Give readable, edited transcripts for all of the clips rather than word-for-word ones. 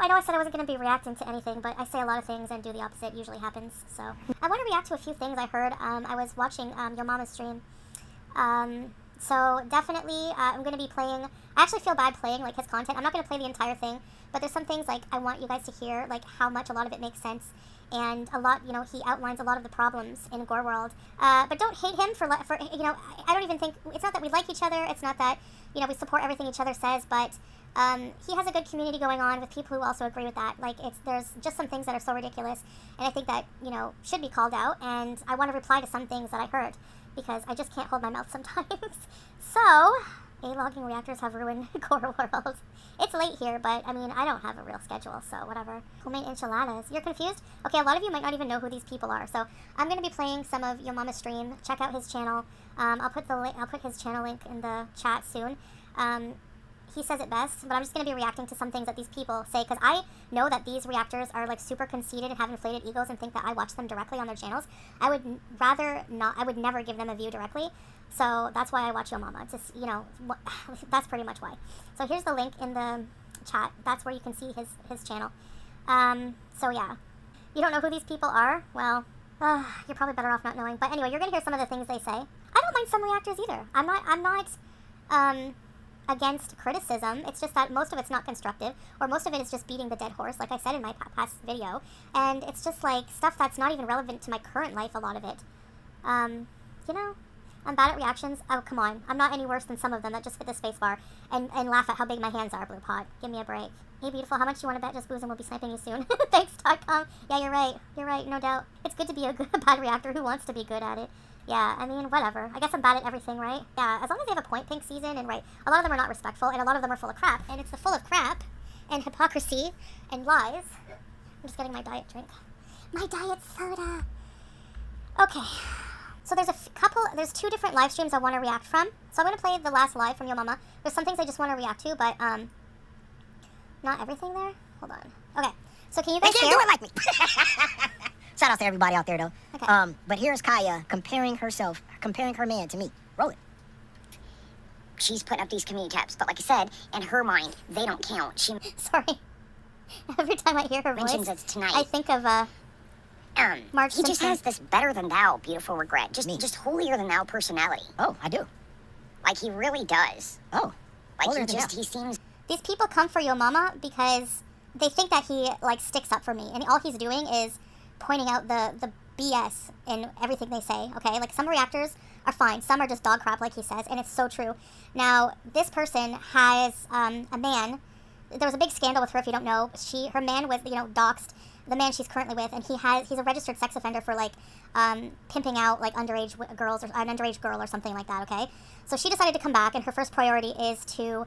I know I said I wasn't going to be reacting to anything, but I say a lot of things and do the opposite. Usually happens. So I want to react to a few things I heard. I was watching Your Mama's stream. So definitely I'm going to be playing. I actually feel bad playing like his content. I'm not going to play the entire thing, but there's some things like I want you guys to hear, like how much a lot of it makes sense. And a lot, he outlines a lot of the problems in Gore World. But don't hate him for I don't even think, it's not that we like each other. It's not that, we support everything each other says, but he has a good community going on with people who also agree with that. Like, there's just some things that are so ridiculous, and I think that, should be called out, and I want to reply to some things that I heard, because I just can't hold my mouth sometimes. So, A-logging reactors have ruined Gore World. It's late here, but, I don't have a real schedule, so whatever. Who made enchiladas? You're confused? Okay, a lot of you might not even know who these people are, so I'm going to be playing some of Your Mama's stream. Check out his channel. I'll put his channel link in the chat soon. He says it best, but I'm just going to be reacting to some things that these people say, because I know that these reactors are, like, super conceited and have inflated egos and think that I watch them directly on their channels. I would rather not, I would never give them a view directly, so that's why I watch Yo Mama. It's just, that's pretty much why. So here's the link in the chat. That's where you can see his channel. So yeah. You don't know who these people are? Well, you're probably better off not knowing. But anyway, you're going to hear some of the things they say. I don't mind some reactors either. I'm not, against criticism. It's just that most of it's not constructive, or most of it is just beating the dead horse, like I said in my past video, and it's just like stuff that's not even relevant to my current life, a lot of it. I'm bad at reactions. Oh, come on. I'm not any worse than some of them that just hit the space bar and laugh at how big my hands are, Blue Pot. Give me a break. Hey, beautiful, how much do you want to bet Just Boozin' will be sniping you soon? Thanks.com. Yeah, you're right. You're right, no doubt. It's good to be a bad reactor who wants to be good at it. Yeah, whatever. I guess I'm bad at everything, right? Yeah, as long as they have a point, Pink Season, and right, a lot of them are not respectful, and a lot of them are full of crap, and it's the full of crap, and hypocrisy, and lies. I'm just getting my diet drink. My diet soda! Okay. So there's two different live streams I want to react from. So I'm going to play the last live from Yo Mama. There's some things I just want to react to, but, not everything there? Hold on. Okay. So can you guys hear? They can't do it like me! Shout out to everybody out there, though. Okay. But here's Kaya comparing her man to me. Roll it. She's putting up these community tabs, but like I said, in her mind, they don't count. She Sorry. Every time I hear her mentions voice, it's tonight. I think of, Marge he just Simpson. has this better than thou beautiful regret. Just holier than thou personality. Oh, I do. Like, he really does. Oh. Like, he seems... These people come for Yo Mama because they think that he, like, sticks up for me. And all he's doing is pointing out the BS in everything they say, okay? Like, some reactors are fine. Some are just dog crap, like he says, and it's so true. Now, this person has a man. There was a big scandal with her, if you don't know. Her man was, doxed, the man she's currently with, and he's a registered sex offender for, like, pimping out, like, underage girls, or an underage girl or something like that, okay? So she decided to come back, and her first priority is to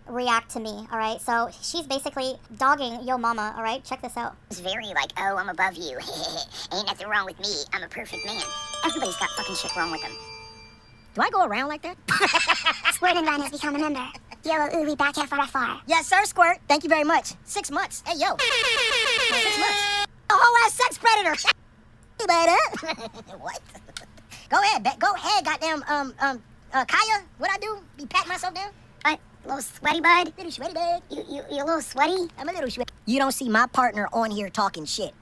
react to me, all right? So she's basically dogging Yo Mama, all right? Check this out. It's very like, oh, I'm above you. Ain't nothing wrong with me. I'm a perfect man. Everybody's got fucking shit wrong with them. Do I go around like that? Squirt and Run has become a member. Yellow Ooey back FRFR. Yes, sir, Squirt. Thank you very much. 6 months. Hey, yo. 6 months. A whole ass sex predator. What? Go ahead, goddamn, Kaya. What I do? Be patting myself down? What? Little sweaty bud? Little sweaty bud. You a little sweaty? I'm a little sweaty. You don't see my partner on here talking shit.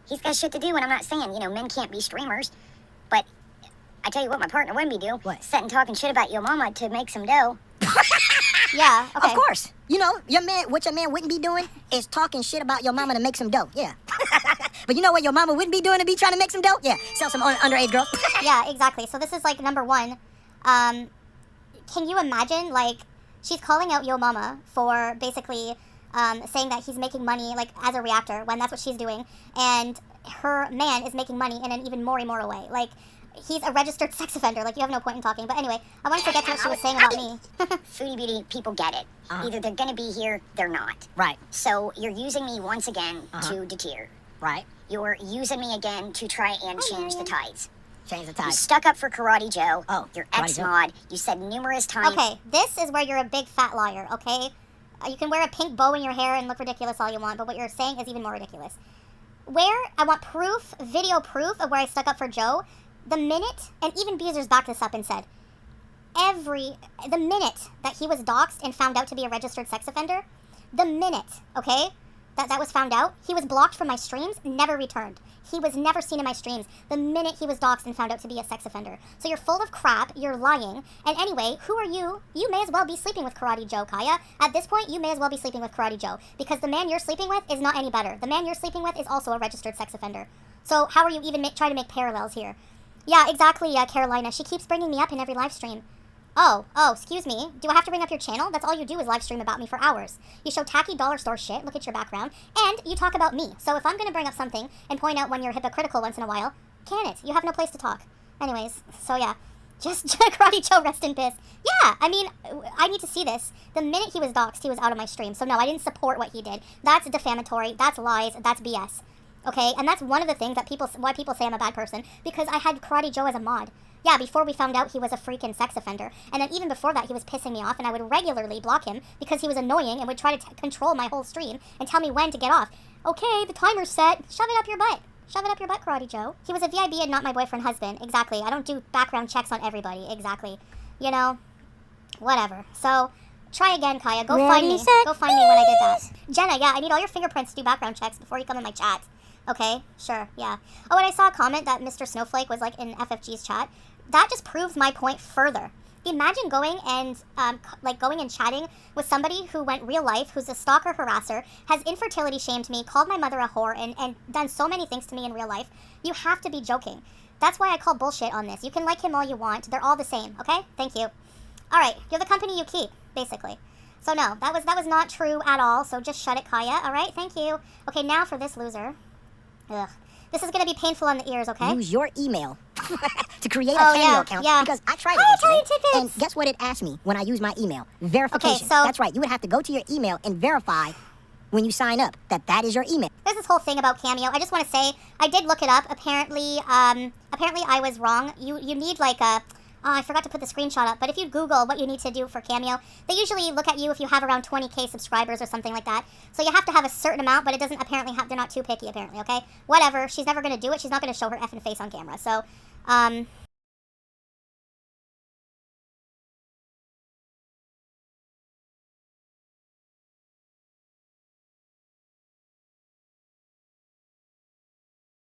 He's got shit to do, and I'm not saying, men can't be streamers. But I tell you what my partner wouldn't be doing. What? Sitting talking shit about Yo Mama to make some dough. Yeah, okay. Of course. What your man wouldn't be doing is talking shit about your mama to make some dough. Yeah. But you know what your mama wouldn't be doing to be trying to make some dough? Yeah, sell some underage girls. Yeah, exactly. So this is, like, number one. Can you imagine, like, she's calling out Yo Mama for basically saying that he's making money, like, as a reactor, when that's what she's doing, and her man is making money in an even more immoral way. Like, he's a registered sex offender. Like, you have no point in talking. But anyway, I wanted to get to what she was saying about me. Foodie beauty, people get it. Either they're going to be here, they're not. Right. So you're using me once again to deter. Right. You're using me again to try and change the tides. Change the You tides. stuck up for Karate Joe. Oh, Your Karate ex-mod. You said numerous times. Okay, this is where you're a big fat liar, okay? You can wear a pink bow in your hair and look ridiculous all you want, but what you're saying is even more ridiculous. I want proof, video proof of where I stuck up for Joe. The minute, and even Beezer's backed this up and said, the minute that he was doxxed and found out to be a registered sex offender, The minute, okay, that was found out, he was blocked from my streams, never returned. He was never seen in my streams the minute he was doxxed and found out to be a sex offender. So you're full of crap, you're lying, and anyway, who are you? You may as well be sleeping with Karate Joe, Kaya. At this point, you may as well be sleeping with Karate Joe, because the man you're sleeping with is not any better. The man you're sleeping with is also a registered sex offender. So how are you even trying to make parallels here? Yeah, exactly, Carolina. She keeps bringing me up in every live stream. Oh, excuse me. Do I have to bring up your channel? That's all you do is live stream about me for hours. You show tacky dollar store shit, look at your background, and you talk about me. So if I'm going to bring up something and point out when you're hypocritical once in a while, can it? You have no place to talk. Anyways, so yeah. Just Karate Joe, rest in peace. Yeah, I mean, I need to see this. The minute he was doxxed, he was out of my stream. So no, I didn't support what he did. That's defamatory, that's lies, that's BS. Okay, and that's one of the things that why people say I'm a bad person, because I had Karate Joe as a mod. Yeah, before we found out he was a freaking sex offender. And then even before that, he was pissing me off, and I would regularly block him because he was annoying and would try to control my whole stream and tell me when to get off. Okay, the timer's set. Shove it up your butt. Shove it up your butt, Karate Joe. He was a VIB and not my boyfriend husband. Exactly. I don't do background checks on everybody. Exactly. You know, whatever. So, try again, Kaya. Go find me. Go find me when I did that. Jenna, yeah, I need all your fingerprints to do background checks before you come in my chat. Okay, sure, yeah. Oh, and I saw a comment that Mr. Snowflake was like in FFG's chat. That just proves my point further. Imagine going and chatting with somebody who went real life, who's a stalker harasser, has infertility shamed me, called my mother a whore, and done so many things to me in real life. You have to be joking. That's why I call bullshit on this. You can like him all you want. They're all the same, okay? Thank you. All right, you're the company you keep, basically. So no, that was not true at all, so just shut it, Kaya. All right, thank you. Okay, now for this loser. Ugh. This is going to be painful on the ears, okay? Use your email to create a Cameo account. Yeah. Because I tried it yesterday. And guess what it asked me when I used my email? Verification. Okay, so that's right. You would have to go to your email and verify when you sign up that is your email. There's this whole thing about Cameo. I just want to say, I did look it up. Apparently I was wrong. You need like a... Oh, I forgot to put the screenshot up, but if you Google what you need to do for Cameo, they usually look at you if you have around 20K subscribers or something like that. So you have to have a certain amount, but it doesn't apparently have, they're not too picky apparently, okay? Whatever, she's never going to do it. She's not going to show her effing face on camera. So,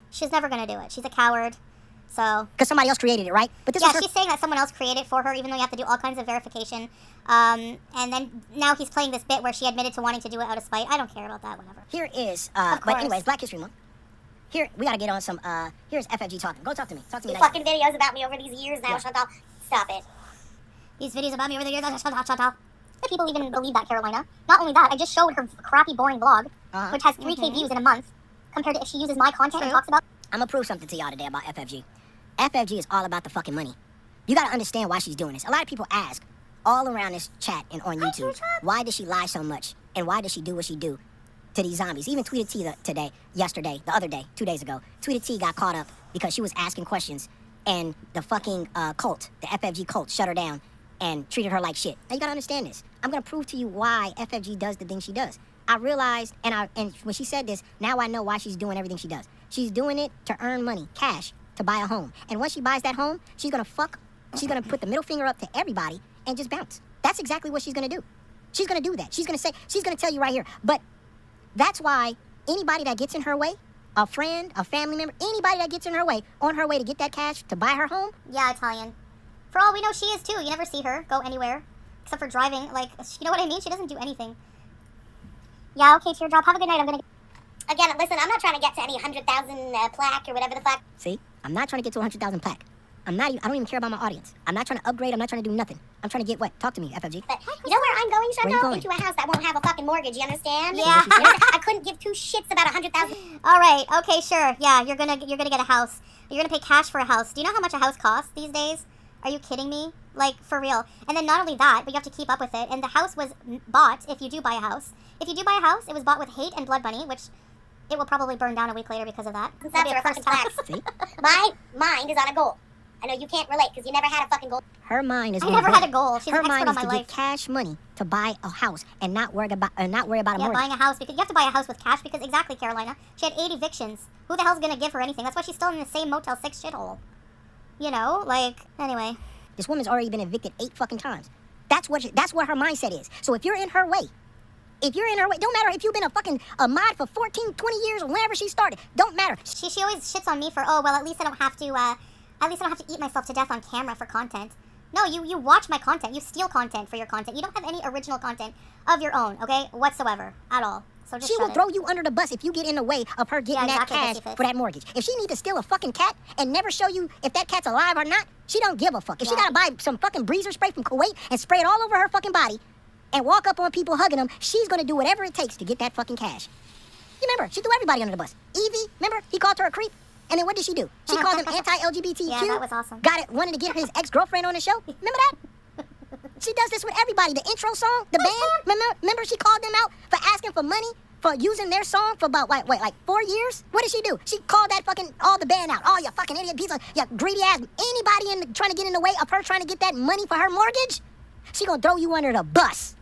she's never going to do it. She's a coward. So, because somebody else created it, right? But this yeah, was her... she's saying that someone else created it for her, even though you have to do all kinds of verification. And then now he's playing this bit where she admitted to wanting to do it out of spite. I don't care about that, whatever. Here is, Of course. but anyways, Black History Month. Here, we gotta get on some, here's FFG talking. Go talk to me. Talk to me. You fucking videos about me over these years now, Yeah. Chantal. Stop it. These videos about me over the years, Chantal. People even believe that, Carolina. Not only that, I just showed her crappy, boring blog, which has 3K views in a month, compared to if she uses my content and talks about... I'm gonna prove something to y'all today about FFG. FFG is all about the fucking money. You gotta understand why she's doing this. A lot of people ask, all around this chat and on YouTube, why does she lie so much? And why does she do what she do to these zombies? Even Tweeted T yesterday, the other day, 2 days ago, Tweeted T got caught up because she was asking questions and the fucking cult, the FFG cult, shut her down and treated her like shit. Now you gotta understand this. I'm gonna prove to you why FFG does the things she does. I realized, and when she said this, now I know why she's doing everything she does. She's doing it to earn money, cash, to buy a home. And once she buys that home, she's gonna put the middle finger up to everybody and just bounce. That's exactly what she's gonna do. She's gonna do that. She's gonna tell you right here. But that's why anybody that gets in her way, a friend, a family member, anybody that gets in her way, on her way to get that cash to buy her home. Yeah, Italian. For all we know, she is too. You never see her go anywhere, except for driving. Like, you know what I mean? She doesn't do anything. Yeah, okay, Teardrop. Have a good night. I'm gonna... Again, listen, I'm not trying to get to any 100,000 plaque or whatever the fuck. See? I'm not trying to get to 100,000 plaque. I don't even care about my audience. I'm not trying to upgrade. I'm not trying to do nothing. I'm trying to get what? Talk to me, FFG. But you know where I'm going, Where you Chantal? going? Into a house that won't have a fucking mortgage, you understand? Yeah. I couldn't give two shits about 100,000. All right. Okay, sure. Yeah, you're gonna get a house. You're gonna pay cash for a house. Do you know how much a house costs these days? Are you kidding me? Like, for real. And then not only that, but you have to keep up with it. And the house was bought, if you do buy a house. If you do buy a house, it was bought with hate and blood money, which it will probably burn down a week later because of that. That's a fucking tax. See? My mind is on a goal. I know you can't relate because you never had a fucking goal. Her mind is I on never goal. had a goal. She's her an expert mind on is my to life. get cash money to buy a house and not worry about a Yeah, mortgage. buying a house, because you have to buy a house with cash because exactly, Carolina. She had 8 evictions. Who the hell's gonna give her anything? That's why she's still in the same Motel 6 shithole. You know, like, anyway. This woman's already been evicted 8 fucking times. That's what her mindset is. So if you're in her way, If you're in her way, don't matter if you've been a mod for 14, 20 years or whenever she started. Don't matter. She always shits on me for, oh, well, at least I don't have to eat myself to death on camera for content. No, you watch my content. You steal content for your content. You don't have any original content of your own, okay, whatsoever, at all. So just she will throw you under the bus if you get in the way of her getting that cash for that mortgage. If she need to steal a fucking cat and never show you if that cat's alive or not, she don't give a fuck. If she gotta buy some fucking breezer spray from Kuwait and spray it all over her fucking body and walk up on people hugging them, she's gonna do whatever it takes to get that fucking cash. You remember, she threw everybody under the bus. Evie, remember, he called her a creep. And then what did she do? She called him anti-LGBTQ. Yeah, that was awesome. Wanted to get his ex-girlfriend on the show. Remember that? She does this with everybody. The intro song, the band. Remember she called them out for asking for money for using their song for about, like 4 years? What did she do? She called that fucking, all the band out. Oh, you fucking idiot piece of, you greedy ass. Anybody trying to get in the way of her trying to get that money for her mortgage? She gonna throw you under the bus.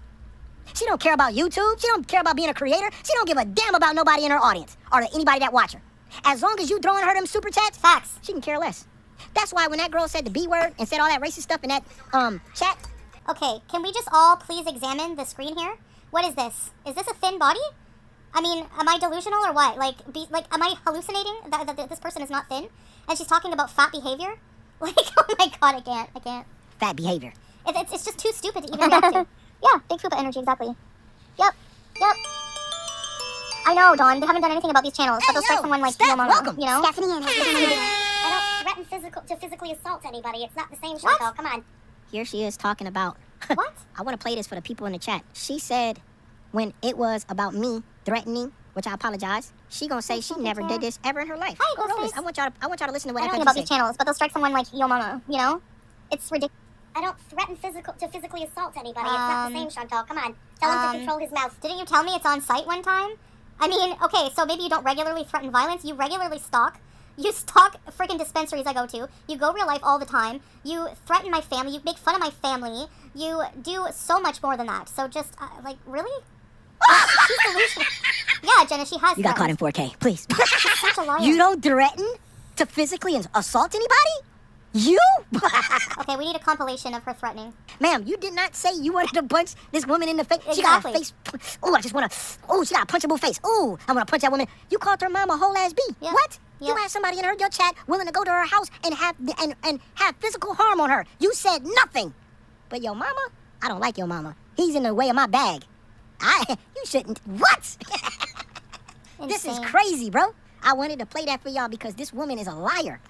She don't care about YouTube. She don't care about being a creator. She don't give a damn about nobody in her audience or anybody that watch her. As long as you throwing her them super chats, facts, she can care less. That's why when that girl said the B word and said all that racist stuff in that chat. Okay, can we just all please examine the screen here? What is this? Is this a thin body? I mean, am I delusional or what? Am I hallucinating that this person is not thin? And she's talking about fat behavior? Like, oh my god, I can't. Fat behavior. It's just too stupid to even react to. Yeah, big fupa energy, exactly. Yep. I know, Dawn, they haven't done anything about these channels, but they'll start someone like Yo Mama, welcome. you know? Stephanie and I don't threaten to physically assault anybody. It's not the same, Chantal. Come on. Here she is talking about... What? I want to play this for the people in the chat. She said when it was about me threatening, which I apologize, she gonna say she never did this ever in her life. Hi, Go roll this. Ghostface. I want y'all to listen to what I don't know FFG about said. these channels, but they'll strike someone like Yo Mama, you know? It's ridiculous. I don't threaten to physically assault anybody. It's not the same, Chantal. Come on. Tell him to control his mouth. Didn't you tell me it's on site one time? I mean, okay, so maybe you don't regularly threaten violence. You regularly stalk. You stalk freaking dispensaries I go to. You go real life all the time. You threaten my family. You make fun of my family. You do so much more than that. So just, really? She's delusional. Yeah, Jenna, she has You got caught in 4K, please. She's such a liar. You don't threaten to physically assault anybody? You? Okay, we need a compilation of her threatening. Ma'am, you did not say you wanted to punch this woman in the face. Exactly. She got a face. Oh, I just want to. Oh, she got a punchable face. Oh, I want to punch that woman. You called her mom a whole ass B. Yeah. What? Yeah. You had somebody in your chat willing to go to her house and have physical harm on her. You said nothing. But your mama, I don't like your mama. He's in the way of my bag. You shouldn't. What? This is crazy, bro. I wanted to play that for y'all because this woman is a liar.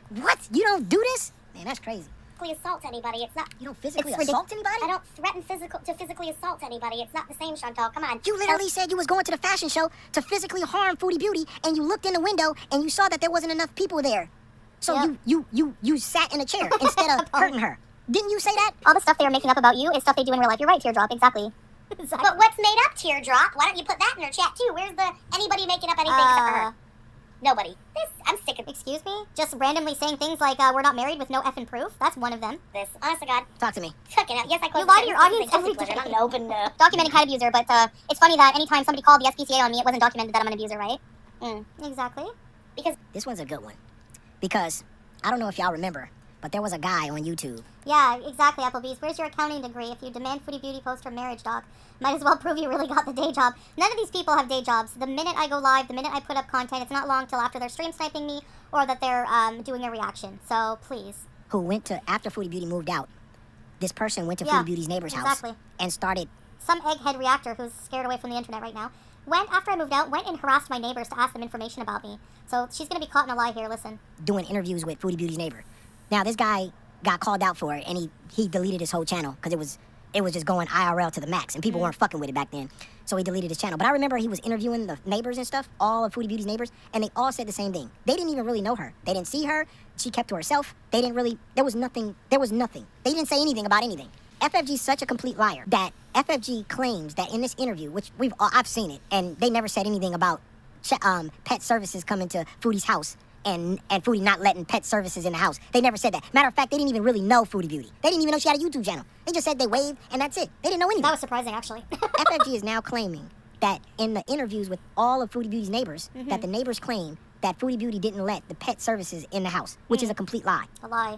What? You don't do this? Man, that's crazy. Assault anybody. It's not. You don't physically assault anybody? I don't threaten to physically assault anybody. It's not the same, Chantal. Come on. You literally said you was going to the fashion show to physically harm Foodie Beauty, and you looked in the window and you saw that there wasn't enough people there. So you sat in a chair instead of hurting her. Didn't you say that? All the stuff they are making up about you is stuff they do in real life. You're right, Teardrop. Exactly. But what's made up, Teardrop? Why don't you put that in her chat too? Where's anybody making up anything except for her? Nobody. I'm sick of Excuse me? Just randomly saying things like, we're not married with no effing proof? That's one of them. this. Honest to God. Talk to me. Check it out. Yes, I closed You lie to your audience every every day. Nope, and Documenting cat abuser, but it's funny that anytime somebody called the SPCA on me, it wasn't documented that I'm an abuser, right? Exactly. because This one's a good one. Because, I don't know if y'all remember, but there was a guy on YouTube. Yeah, exactly, Applebee's. Where's your accounting degree? If you demand Foodie Beauty post her marriage doc, might as well prove you really got the day job. None of these people have day jobs. The minute I go live, the minute I put up content, it's not long till after they're stream sniping me or that they're doing a reaction. So, please. Who went to, after Foodie Beauty moved out, this person went to Foodie Beauty's neighbor's house and started... Some egghead reactor who's scared away from the internet right now went, after I moved out, went and harassed my neighbors to ask them information about me. So, she's going to be caught in a lie here, listen. doing interviews with Foodie Beauty's neighbor. Now, this guy got called out for it, and he deleted his whole channel because it was just going IRL to the max, and people weren't fucking with it back then. So he deleted his channel. But I remember he was interviewing the neighbors and stuff, all of Foodie Beauty's neighbors, and they all said the same thing. They didn't even really know her. They didn't see her. She kept to herself. They didn't really, there was nothing. They didn't say anything about anything. FFG's such a complete liar that FFG claims that in this interview, which I've seen it, and they never said anything about pet services coming to Foodie's house and Foodie not letting pet services in the house. They never said that. Matter of fact, they didn't even really know Foodie Beauty. They didn't even know she had a YouTube channel. They just said they waved, and that's it. They didn't know anything. That was surprising, actually. FFG is now claiming that in the interviews with all of Foodie Beauty's neighbors, that the neighbors claim that Foodie Beauty didn't let the pet services in the house, which is a complete lie. A lie.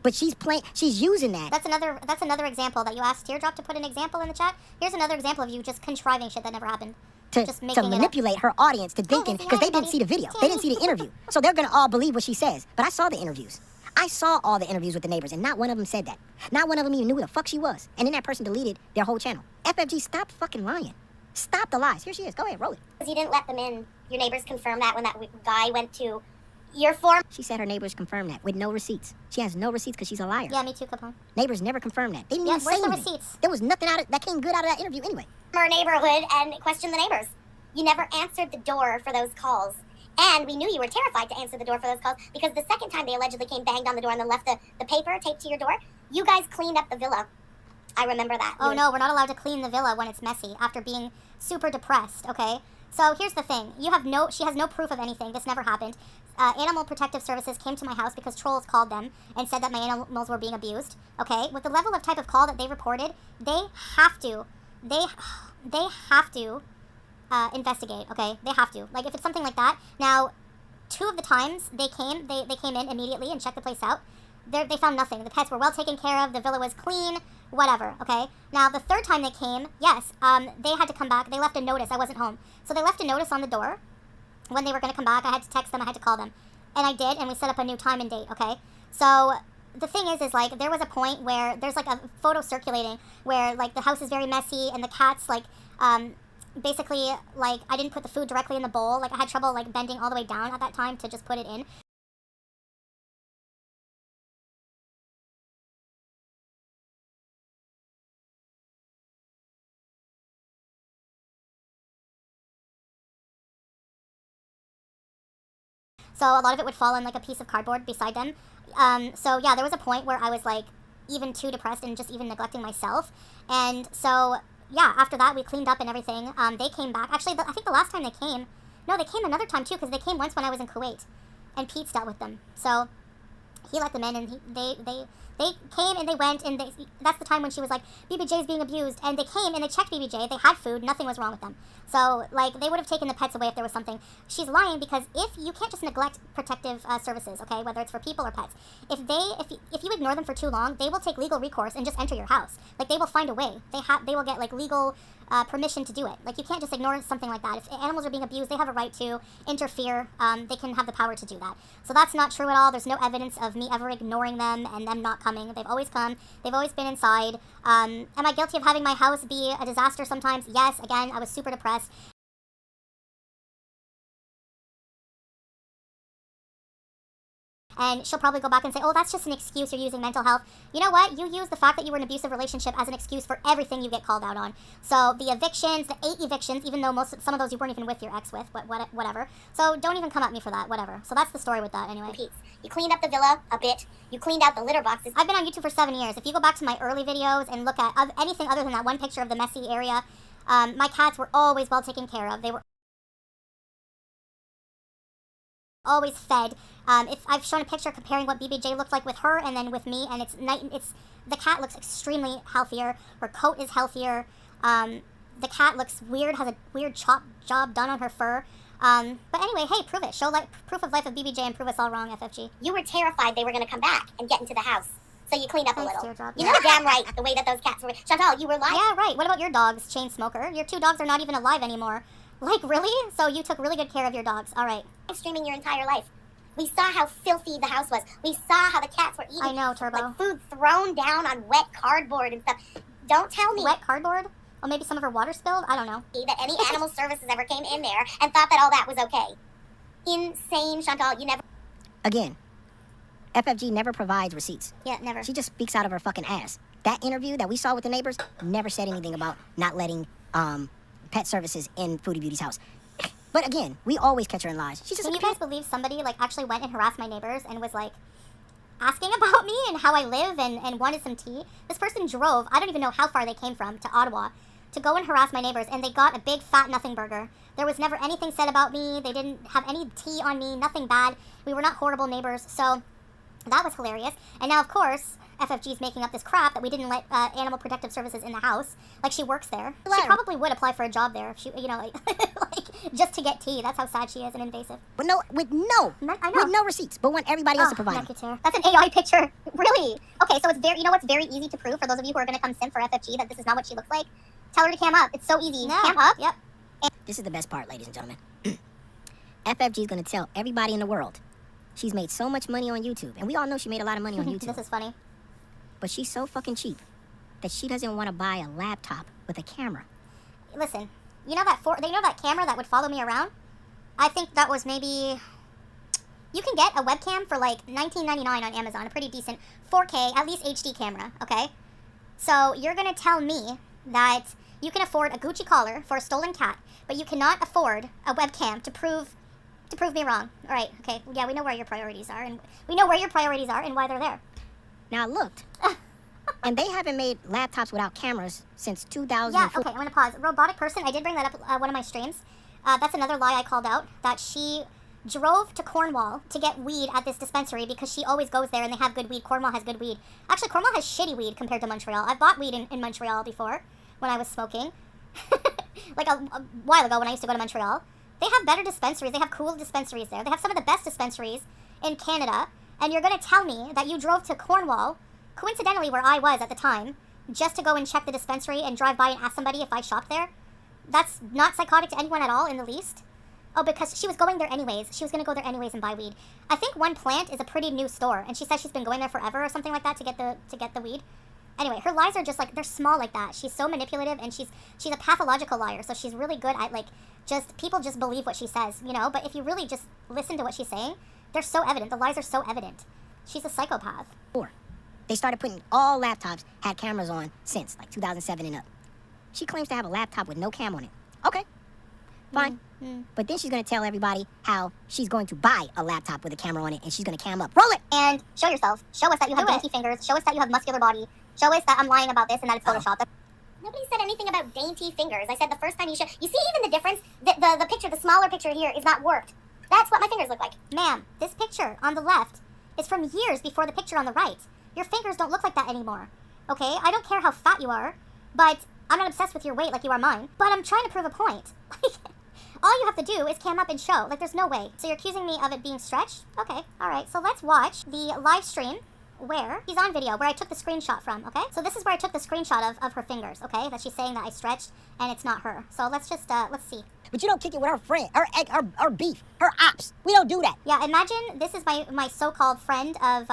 But she's using that. That's another example that you asked Teardrop to put an example in the chat. Here's another example of you just contriving shit that never happened. To manipulate her audience to thinking, because they didn't see the video. They didn't see the interview. So they're going to all believe what she says. But I saw the interviews. I saw all the interviews with the neighbors, and not one of them said that. Not one of them even knew who the fuck she was. And then that person deleted their whole channel. FFG, stop fucking lying. Stop the lies. Here she is. Go ahead, roll it. Because you didn't let them in. Your neighbors confirmed that when that guy went to your form. She said her neighbors confirmed that with no receipts. She has no receipts because she's a liar. Yeah, me too, Capone. Neighbors never confirmed that. They didn't even say where's the anything. receipts? There was nothing that came good out of that interview anyway. Our neighborhood and questioned the neighbors. You never answered the door for those calls. And we knew you were terrified to answer the door for those calls because the second time they allegedly came, banged on the door, and then left the paper taped to your door, you guys cleaned up the villa. I remember that. Oh, no, we're not allowed to clean the villa when it's messy after being super depressed, okay? So here's the thing. She has no proof of anything. This never happened. Animal Protective Services came to my house because trolls called them and said that my animals were being abused, okay? With the level of type of call that they reported, they have to investigate, okay? They have to. Like, if it's something like that. Now, 2 of the times they came in immediately and checked the place out. They found nothing. The pets were well taken care of. The villa was clean. Whatever, okay? Now, the 3rd time they came, yes, they had to come back. They left a notice. I wasn't home. So they left a notice on the door. When they were going to come back, I had to text them. I had to call them. And I did, and we set up a new time and date, okay? So the thing is, like, there was a point where there's, like, a photo circulating where, like, the house is very messy and the cats, like, basically, like, I didn't put the food directly in the bowl. Like, I had trouble, like, bending all the way down at that time to just put it in. So a lot of it would fall on, like, a piece of cardboard beside them. So, yeah, there was a point where I was, like, even too depressed and just even neglecting myself. And so, yeah, after that, we cleaned up and everything. They came back. Actually, I think the last time they came... No, they came another time, too, because they came once when I was in Kuwait. And Pete's dealt with them. So he let them in, and they came and they went, and that's the time when she was like, BBJ's being abused. And they came and they checked BBJ. They had food. Nothing was wrong with them. So, like, they would have taken the pets away if there was something. She's lying because if you can't just neglect protective services, okay, whether it's for people or pets. If you ignore them for too long, they will take legal recourse and just enter your house. Like, they will find a way. They will get, like, legal permission to do it. Like, you can't just ignore something like that. If animals are being abused, they have a right to interfere. They can have the power to do that. So that's not true at all. There's no evidence of me ever ignoring them and them not coming. They've always come. They've always been inside. Am I guilty of having my house be a disaster sometimes? Yes. Again, I was super depressed. And she'll probably go back and say, oh, that's just an excuse, you're using mental health. You know what? You use the fact that you were in an abusive relationship as an excuse for everything you get called out on. So the evictions, the 8 evictions, even though some of those you weren't even with your ex with, whatever. So don't even come at me for that, whatever. So that's the story with that anyway. You cleaned up the villa a bit. You cleaned out the litter boxes. I've been on YouTube for 7 years. If you go back to my early videos and look at anything other than that one picture of the messy area, my cats were always well taken care of. They were always fed. If I've shown a picture comparing what BBJ looked like with her and then with me, and the cat looks extremely healthier. Her coat is healthier. The cat looks weird, has a weird chop job done on her fur. But anyway, hey, prove it. Show proof of life of BBJ and prove us all wrong, FFG. You were terrified they were going to come back and get into the house. So you cleaned up Thanks, a little. Teardrop. You know damn right the way that those cats were. Chantal, you were lying. Yeah, right. What about your dogs, Chain Smoker? Your 2 dogs are not even alive anymore. Like, really? So you took really good care of your dogs. All right. Streaming your entire life. We saw how filthy the house was. We saw how the cats were eating. I know, Turbo. Like food thrown down on wet cardboard and stuff. Don't tell me. Wet cardboard? Or maybe some of her water spilled? I don't know. That any animal services ever came in there and thought that all that was okay. Insane, Chantal. You never... Again, FFG never provides receipts. Yeah, never. She just speaks out of her fucking ass. That interview that we saw with the neighbors never said anything about not letting pet services in Foodie Beauty's house. But again, we always catch her in lies. She's just Can you guys believe somebody, like, actually went and harassed my neighbors and was, like, asking about me and how I live and wanted some tea? This person drove, I don't even know how far they came from, to Ottawa to go and harass my neighbors, and they got a big fat nothing burger. There was never anything said about me. They didn't have any tea on me, nothing bad. We were not horrible neighbors, so that was hilarious. And now, of course, FFG's making up this crap that we didn't let Animal Protective Services in the house. Like, she works there. She probably would apply for a job there if she, you know, like, just to get tea. That's how sad she is and invasive. With no receipts, but want everybody else to provide them. That's an AI picture. Really? Okay, so it's very, you know what's very easy to prove for those of you who are going to come simp for FFG that this is not what she looks like? Tell her to cam up. It's so easy. Yeah. Cam up. Yep. This is the best part, ladies and gentlemen. FFG is going to tell everybody in the world she's made so much money on YouTube. And we all know she made a lot of money on YouTube. This is funny. But she's so fucking cheap that she doesn't want to buy a laptop with a camera. Listen, you know that camera that would follow me around? I think that was maybe... You can get a webcam for like $19.99 on Amazon, a pretty decent 4K, at least HD camera, okay? So you're going to tell me that you can afford a Gucci collar for a stolen cat, but you cannot afford a webcam to prove me wrong. All right, okay, yeah, we know where your priorities are, and why they're there. Now I looked, and they haven't made laptops without cameras since 2004. Yeah, okay, I'm going to pause. Robotic person, I did bring that up one of my streams. That's another lie I called out, that she drove to Cornwall to get weed at this dispensary because she always goes there and they have good weed. Cornwall has good weed. Actually, Cornwall has shitty weed compared to Montreal. I've bought weed in Montreal before when I was smoking. Like a while ago when I used to go to Montreal. They have better dispensaries. They have cool dispensaries there. They have some of the best dispensaries in Canada. And you're going to tell me that you drove to Cornwall, coincidentally where I was at the time, just to go and check the dispensary and drive by and ask somebody if I shopped there? That's not psychotic to anyone at all in the least. Oh, because she was going there anyways. She was going to go there anyways and buy weed. I think One Plant is a pretty new store, and she says she's been going there forever or something like that to get the weed. Anyway, her lies are just like, they're small like that. She's so manipulative, and she's a pathological liar, so she's really good at, like, people just believe what she says, you know? But if you really just listen to what she's saying, they're so evident. The lies are so evident. She's a psychopath. They started putting all laptops had cameras on since, like, 2007 and up. She claims to have a laptop with no cam on it. Okay, fine. But then she's going to tell everybody how she's going to buy a laptop with a camera on it, and she's going to cam up. Roll it! And show yourself. Show us that you have dainty fingers. Show us that you have muscular body. Show us that I'm lying about this and that it's Photoshopped. Nobody said anything about dainty fingers. I said the first time you show... You see even the difference? The picture, the smaller picture here is not worked. That's what my fingers look like. Ma'am, this picture on the left is from years before the picture on the right. Your fingers don't look like that anymore. Okay? I don't care how fat you are, but I'm not obsessed with your weight like you are mine. But I'm trying to prove a point. All you have to do is cam up and show. Like, there's no way. So you're accusing me of it being stretched? Okay, all right. So let's watch the live stream where he's on video, where I took the screenshot from, okay? So this is where I took the screenshot of her fingers, okay? That she's saying that I stretched and it's not her. So let's just, let's see. But you don't kick it with her friend, her beef, her ops. We don't do that. Yeah, imagine this is my so-called friend of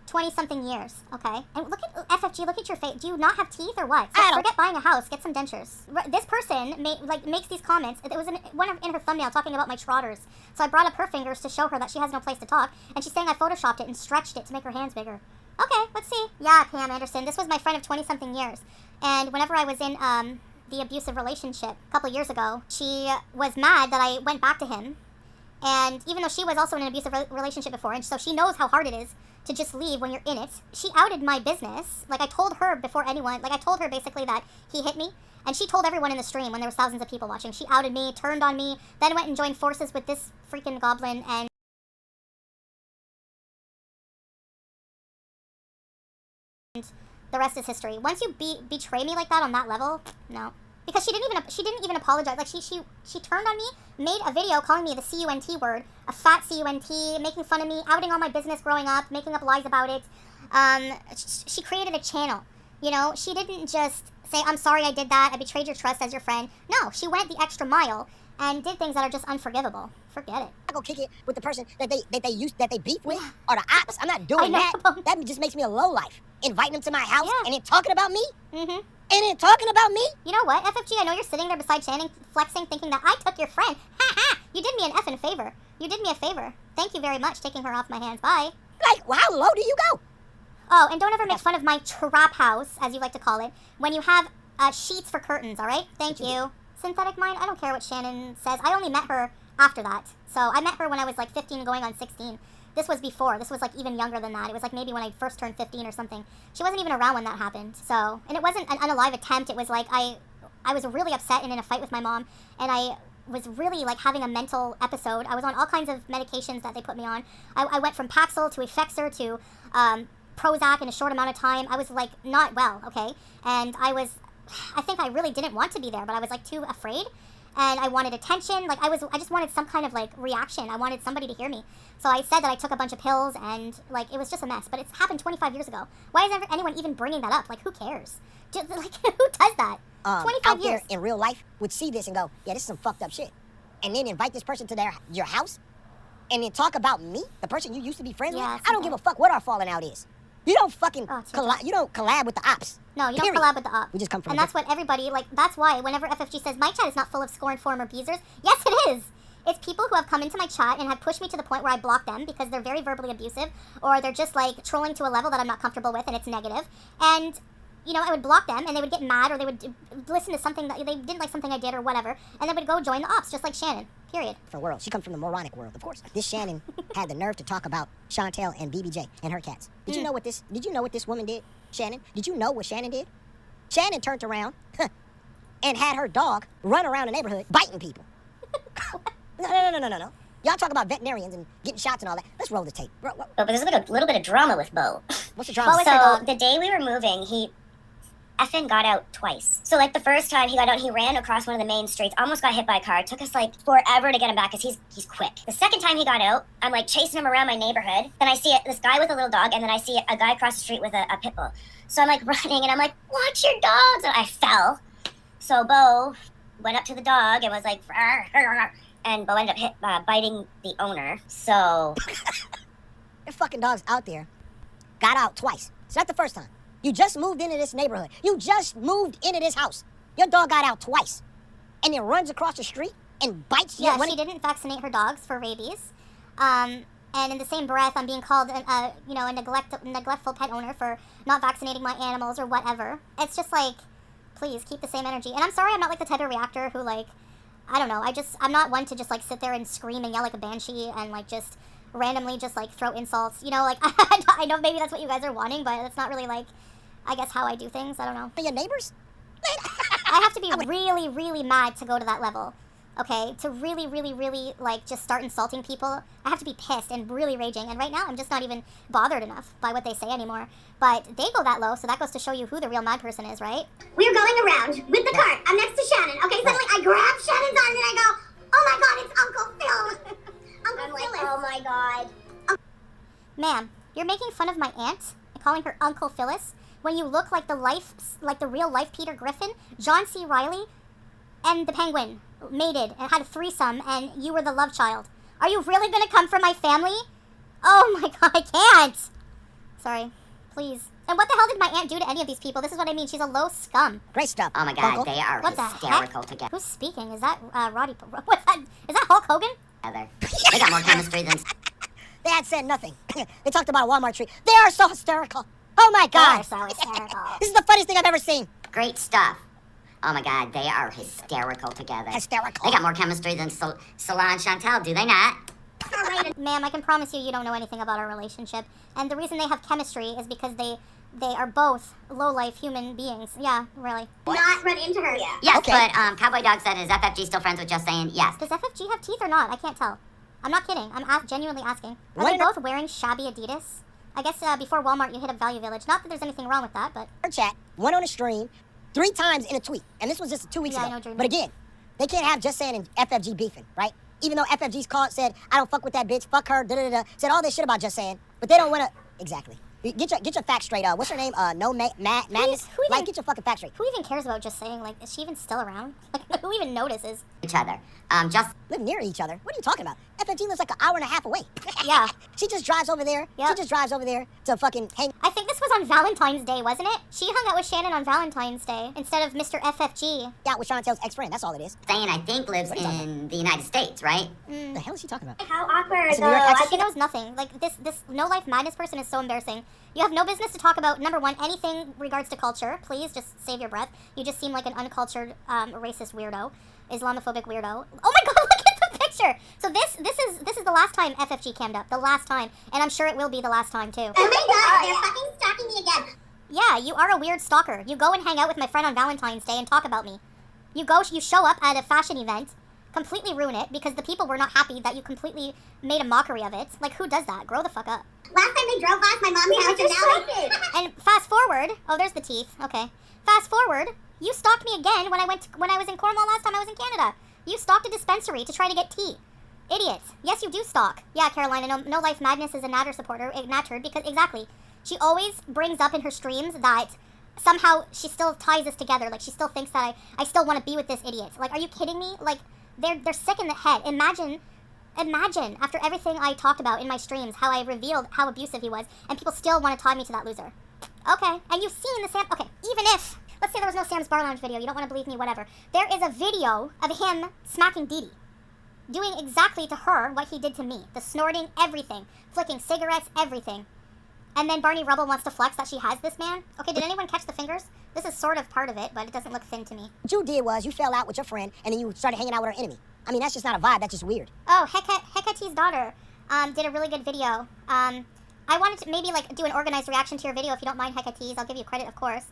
20-something years, okay? And look at FFG, look at your face. Do you not have teeth or what? So forget buying a house, get some dentures. This person makes these comments. It was in her thumbnail talking about my trotters. So I brought up her fingers to show her that she has no place to talk, and she's saying I photoshopped it and stretched it to make her hands bigger. Okay, let's see. Yeah, Pam Anderson, this was my friend of 20-something years. And whenever I was in the abusive relationship a couple years ago, she was mad that I went back to him. And even though she was also in an abusive relationship before, and so she knows how hard it is to just leave when you're in it, she outed my business. Like, I told her before anyone, like, I told her basically that he hit me, and she told everyone in the stream when there was thousands of people watching. She outed me, turned on me, then went and joined forces with this freaking goblin, and the rest is history. Once you betray me like that on that level, no. Because she didn't even apologize. Like, she turned on me, made a video calling me the C-U-N-T word, a fat C-U-N-T, making fun of me, outing all my business growing up, making up lies about it. She created a channel, you know? She didn't just say, I'm sorry I did that, I betrayed your trust as your friend. No, she went the extra mile and did things that are just unforgivable. Forget it. I go kick it with the person that they beef with, or the ops. I'm not doing that. That just makes me a lowlife. Inviting them to my house and then talking about me? Mm-hmm. And then talking about me? You know what, FFG, I know you're sitting there beside Channing, flexing, thinking that I took your friend. Ha ha! You did me an effing favor. You did me a favor. Thank you very much, taking her off my hands. Bye. Like, well, how low do you go? Oh, and don't ever make fun of my trap house, as you like to call it, when you have sheets for curtains, all right? Thank you. Synthetic Mind, I don't care what Shannon says. I only met her after that. So I met her when I was like 15 going on 16. This was before. This was like even younger than that. It was like maybe when I first turned 15 or something. She wasn't even around when that happened. So, and it wasn't an unalive attempt. It was like I was really upset and in a fight with my mom, and I was really like having a mental episode. I was on all kinds of medications that they put me on. I went from Paxil to Effexor to Prozac in a short amount of time. I was like not well, okay? And I think I really didn't want to be there, but I was like too afraid. and I wanted attention. Like, I just wanted some kind of, like, reaction. I wanted somebody to hear me. So I said that I took a bunch of pills, and, like, it was just a mess. But it's happened 25 years ago. Why is anyone even bringing that up? Like, who cares? Just, like, who does that? 25 out years. there in real life would see this and go, yeah, this is some fucked up shit. And then invite this person to your house, and then talk about me, the person you used to be friends with. I don't give a fuck what our falling out is. You don't fucking you don't collab with the ops. No, you don't collab with the ops. We just come from. And that's what everybody, like, that's why whenever FFG says my chat is not full of scorned former abusers, yes, it is. It's people who have come into my chat and have pushed me to the point where I block them because they're very verbally abusive, or they're just, like, trolling to a level that I'm not comfortable with, and it's negative. And, you know, I would block them, and they would get mad, or they would listen to something that they didn't like something I did or whatever, and they would go join the ops, just like Shannon. Period. For world. She comes from the moronic world, of course. This Shannon had the nerve to talk about Chantel and BBJ and her cats. Did you know what this woman did, Shannon? Did you know what Shannon did? Shannon turned around and had her dog run around the neighborhood biting people. No. Y'all talk about veterinarians and getting shots and all that. Let's roll the tape. But there's a little bit of drama with Bo. What's the drama? So the day we were moving, he effing got out twice. So, like, the first time he got out, he ran across one of the main streets, almost got hit by a car. It took us, like, forever to get him back because he's quick. The second time he got out, I'm, like, chasing him around my neighborhood. Then I see this guy with a little dog, and then I see a guy across the street with a pit bull. So I'm, like, running, and I'm like, watch your dogs! And I fell. So Bo went up to the dog and was like, "Arr, arr, arr," and Bo ended up biting the owner. So your fucking dog's out there. Got out twice. It's not the first time. You just moved into this neighborhood. You just moved into this house. Your dog got out twice. And then runs across the street and bites you. Yeah, she didn't vaccinate her dogs for rabies. And in the same breath, I'm being called a neglectful pet owner for not vaccinating my animals or whatever. It's just like, please, keep the same energy. And I'm sorry I'm not like the type of reactor who, like, I don't know. I'm not one to just, like, sit there and scream and yell like a banshee and, like, just randomly just, like, throw insults. You know, like, I know maybe that's what you guys are wanting, but it's not really, like, I guess how I do things. I don't know. For your neighbors? I have to be really, really mad to go to that level. Okay? To really, really, really, like, just start insulting people. I have to be pissed and really raging. And right now, I'm just not even bothered enough by what they say anymore. But they go that low, so that goes to show you who the real mad person is, right? We're going around with the cart. I'm next to Shannon. Okay, suddenly I grab Shannon's arm and I go, oh my god, it's Uncle Phil. Uncle Phil. Oh my god. Ma'am, you're making fun of my aunt and calling her Uncle Phyllis when you look like the real life Peter Griffin, John C. Reilly, and the Penguin mated and had a threesome, and you were the love child. Are you really gonna come for my family? Oh my god, I can't. Sorry, please. And what the hell did my aunt do to any of these people? This is what I mean. She's a low scum. Great stuff. Oh my god, Uncle. they are What the hysterical heck? together. Who's speaking? Is that Roddy? What's that? Is that Hulk Hogan? They got more chemistry than... They had said nothing. They talked about a Walmart tree. They are so hysterical. Oh my god. They're so hysterical. This is the funniest thing I've ever seen. Great stuff. Oh my god, they are hysterical together. Hysterical. They got more chemistry than Solange Chantel, do they not? Ma'am, I can promise you don't know anything about our relationship. And the reason they have chemistry is because they are both low-life human beings. Yeah, really. Not run into her. Yeah. Yes, Okay. but Cowboy Dog said, is FFG still friends with Just Saying? Yes. Does FFG have teeth or not? I can't tell. I'm not kidding. I'm genuinely asking. Are What they in a- both wearing shabby Adidas? I guess before Walmart you hit up Value Village. Not that there's anything wrong with that, but... Her chat, one on a stream, 3 times in a tweet. And this was just 2 weeks Yeah, I ago. know, Dream. But again, they can't have Just Saying and FFG beefing, right? Even though FFG's called, said, I don't fuck with that bitch, fuck her, da-da-da-da, said all this shit about Just Saying, but they don't want to... Exactly. Get your facts straight. What's her name? Madness? who even- Get your fucking facts straight. Who even cares about Just Saying? Like, is she even still around? Like, who even notices? Each other. Just... Live near each other. What are you talking about? FFG lives like an hour and a half away. Yeah. She just drives over there. Yep. She just drives over there to fucking hang. I think this was on Valentine's Day, wasn't it? She hung out with Shannon on Valentine's Day instead of Mr. FFG. Out with Chantel's ex-friend. That's all it is. Saying, I think, lives What are you talking in the United States, right? The hell is she talking about? How awkward, Is it though. your ex- She knows nothing. Like, this no-life madness person is so embarrassing. You have no business to talk about, number one, anything regards to culture. Please, just save your breath. You just seem like an uncultured, racist weirdo. Islamophobic weirdo. Oh my god, look at the picture! So this is the last time FFG cammed up. The last time. And I'm sure it will be the last time, too. Oh my god, they're fucking stalking me again. Yeah, you are a weird stalker. You go and hang out with my friend on Valentine's Day and talk about me. You show up at a fashion event, completely ruin it because the people were not happy that you completely made a mockery of it. Like, who does that? Grow the fuck up. Last time they drove past my mom's house and now And fast forward, oh, there's the teeth. Okay. Fast forward, you stalked me again when I was in Cornwall last time I was in Canada. You stalked a dispensary to try to get tea. Idiots. Yes, you do stalk. Yeah, Carolina, no Life Madness is a Natter supporter. Natter, because, exactly. She always brings up in her streams that somehow she still ties us together. Like, she still thinks that I still want to be with this idiot. Like, are you kidding me? Like, they're sick in the head. Imagine, after everything I talked about in my streams, how I revealed how abusive he was, and people still want to tie me to that loser. Okay, and you've seen the Sam... Okay, even if... Let's say there was no Sam's Bar Lounge video. You don't want to believe me, whatever. There is a video of him smacking Dee Dee. Doing exactly to her what he did to me. The snorting, everything. Flicking cigarettes, everything. And then Barney Rubble wants to flex that she has this man. Okay, did anyone catch the fingers? This is sort of part of it, but it doesn't look thin to me. What you did was you fell out with your friend, and then you started hanging out with her enemy. I mean, that's just not a vibe. That's just weird. Oh, Hecate's daughter did a really good video. I wanted to maybe, like, do an organized reaction to your video if you don't mind, Hecate's. I'll give you credit, of course.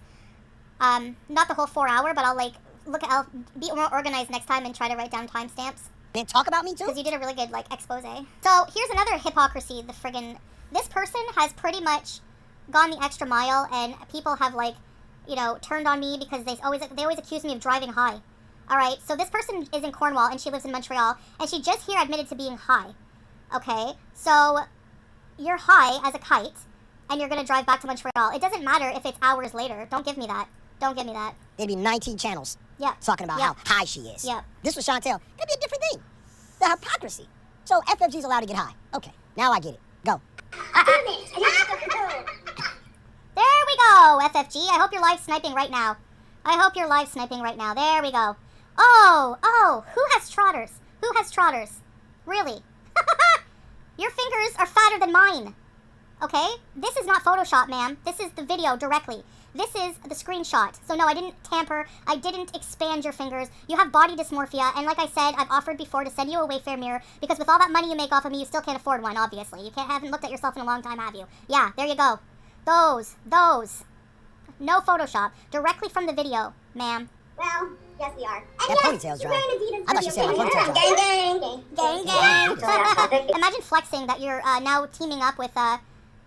Not the whole 4 hour, but I'll be more organized next time and try to write down timestamps. Then talk about me, too? Because you did a really good, like, expose. So, here's another hypocrisy, the friggin'... This person has pretty much gone the extra mile, and people have, like, you know, turned on me because they always accuse me of driving high. Alright, so this person is in Cornwall, and she lives in Montreal, and she just here admitted to being high. Okay, so you're high as a kite, and you're gonna drive back to Montreal. It doesn't matter if it's hours later. Don't give me that. Don't give me that. There'd be 19 channels. Yeah. Talking about how high she is. Yeah. This was Chantel. That'd be a different thing. The hypocrisy. So FFG's allowed to get high. Okay, now I get it. Go. There we go, FFG. I hope you're live sniping right now. There we go. Oh, who has trotters? Really? Your fingers are fatter than mine. Okay? This is not Photoshop, ma'am. This is the video directly. This is the screenshot. So no, I didn't tamper. I didn't expand your fingers. You have body dysmorphia, and like I said, I've offered before to send you a Wayfair mirror, because with all that money you make off of me, you still can't afford one, obviously. You haven't looked at yourself in a long time, have you? Yeah, there you go. Those. No Photoshop. Directly from the video, ma'am. Well, yes, we are. And That yes, ponytail's she's dry. wearing Adidas I thought she said my video. ponytail's dry. Gang. Imagine flexing that you're now teaming up with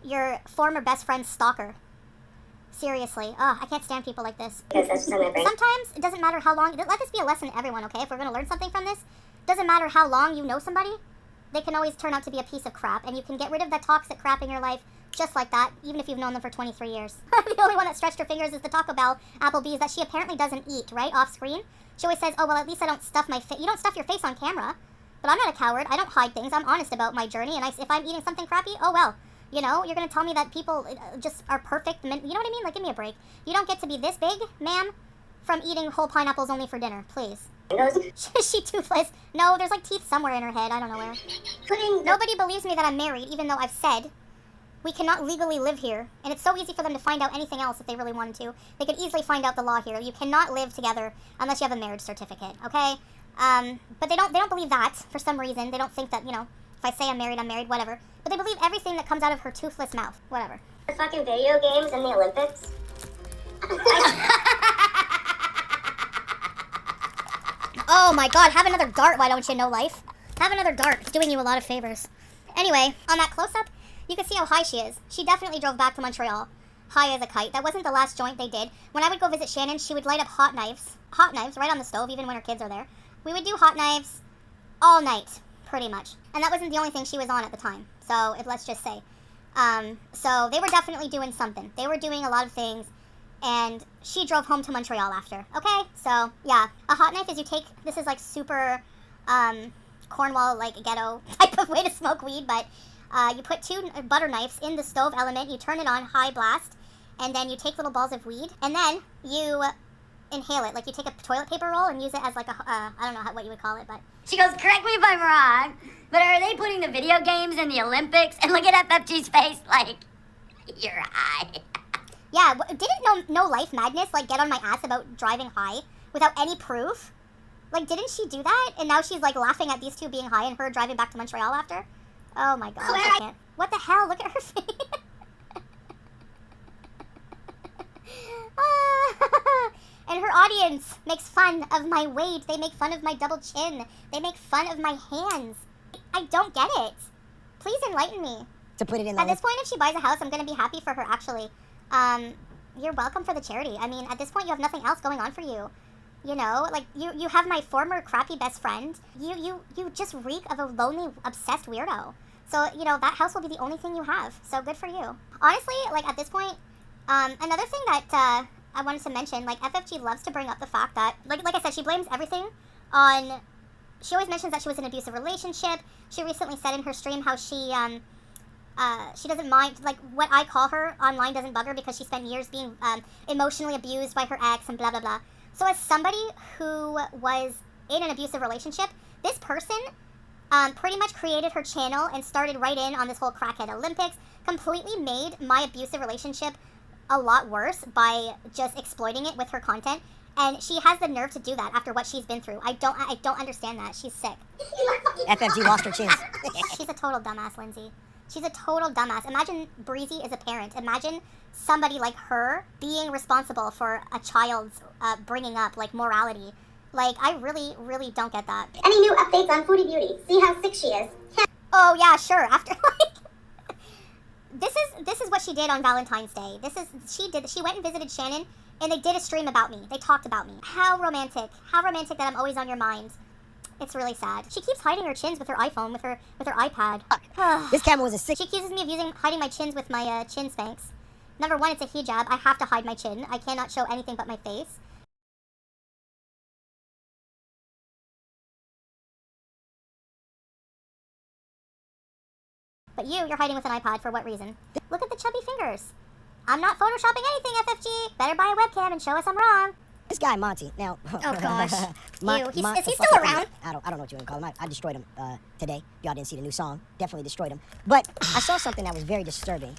your former best friend's stalker. Seriously. I can't stand people like this. Sometimes it doesn't matter how long. Let this be a lesson to everyone, okay? If we're going to learn something from this, doesn't matter how long you know somebody, they can always turn out to be a piece of crap, and you can get rid of that toxic crap in your life just like that, even if you've known them for 23 years. The only one that stretched her fingers is the Taco Bell Applebee's that she apparently doesn't eat, right? Off screen. She always says, oh, well, at least I don't stuff my face. You don't stuff your face on camera. But I'm not a coward. I don't hide things. I'm honest about my journey, and if I'm eating something crappy, oh, well. You know, you're going to tell me that people just are perfect. You know what I mean? Like, give me a break. You don't get to be this big, ma'am, from eating whole pineapples only for dinner. Please. Is she toothless? No, there's like teeth somewhere in her head. I don't know where. Nobody believes me that I'm married, even though I've said we cannot legally live here. And it's so easy for them to find out anything else if they really wanted to. They could easily find out the law here. You cannot live together unless you have a marriage certificate, okay? But they don't believe that for some reason. They don't think that, you know, if I say I'm married, whatever. But they believe everything that comes out of her toothless mouth. Whatever. The fucking video games and the Olympics. Oh my god, have another dart, why don't you, No Life? Have another dart. It's doing you a lot of favors. Anyway, on that close-up, you can see how high she is. She definitely drove back to Montreal. High as a kite. That wasn't the last joint they did. When I would go visit Shannon, she would light up hot knives. Hot knives right on the stove, even when her kids are there. We would do hot knives all night, pretty much. And that wasn't the only thing she was on at the time. So, let's just say. So they were definitely doing something. They were doing a lot of things. And she drove home to Montreal after. Okay? So, yeah. A hot knife is this is like super, Cornwall, like, ghetto type of way to smoke weed. But you put 2 butter knives in the stove element. You turn it on high blast. And then you take little balls of weed. And then you inhale it. Like, you take a toilet paper roll and use it as like a, I don't know what you would call it, but. She goes, correct me if I'm wrong, but are they putting the video games in the Olympics? And look at FFG's face like, you're high. Yeah, didn't No Life Madness, like, get on my ass about driving high without any proof? Like, didn't she do that? And now she's, like, laughing at these two being high and her driving back to Montreal after? Oh, my God. I can't. What the hell? Look at her face. And her audience makes fun of my weight. They make fun of my double chin. They make fun of my hands. I don't get it. Please enlighten me. To put it in At this point, if she buys a house, I'm going to be happy for her, actually. You're welcome for the charity. I mean, at this point, you have nothing else going on for you. You know, like you have my former crappy best friend. You just reek of a lonely, obsessed weirdo. So, you know, that house will be the only thing you have. So good for you. Honestly, like at this point, another thing that I wanted to mention, like FFG loves to bring up the fact that, like I said, she blames everything on. She always mentions that she was in an abusive relationship. She recently said in her stream how she doesn't mind, like, what I call her online doesn't bug her because she spent years being emotionally abused by her ex and blah, blah, blah. So as somebody who was in an abusive relationship, this person pretty much created her channel and started right in on this whole crackhead Olympics, completely made my abusive relationship a lot worse by just exploiting it with her content. And she has the nerve to do that after what she's been through. I don't understand that. She's sick. FFG lost her chins. She's a total dumbass, Lindsay. She's a total dumbass. Imagine Breezy is a parent. Imagine somebody like her being responsible for a child's bringing up, like, morality. Like, I really, really don't get that. Any new updates on Foodie Beauty? See how sick she is. Oh, yeah, sure. After, like... This is what she did on Valentine's Day. She went and visited Shannon, and they did a stream about me. They talked about me. How romantic. How romantic that I'm always on your mind. It's really sad. She keeps hiding her chins with her iPhone, with her iPad. This camera was a sick. She accuses me of hiding my chins with my chin Spanx. Number one, it's a hijab. I have to hide my chin. I cannot show anything but my face. But you're hiding with an iPad for what reason? Look at the chubby fingers. I'm not photoshopping anything, FFG. Better buy a webcam and show us I'm wrong. This guy Monty. Now. Oh gosh. Is he still around? I don't know what you want to call him. I destroyed him today. Y'all didn't see the new song. Definitely destroyed him. But I saw something that was very disturbing,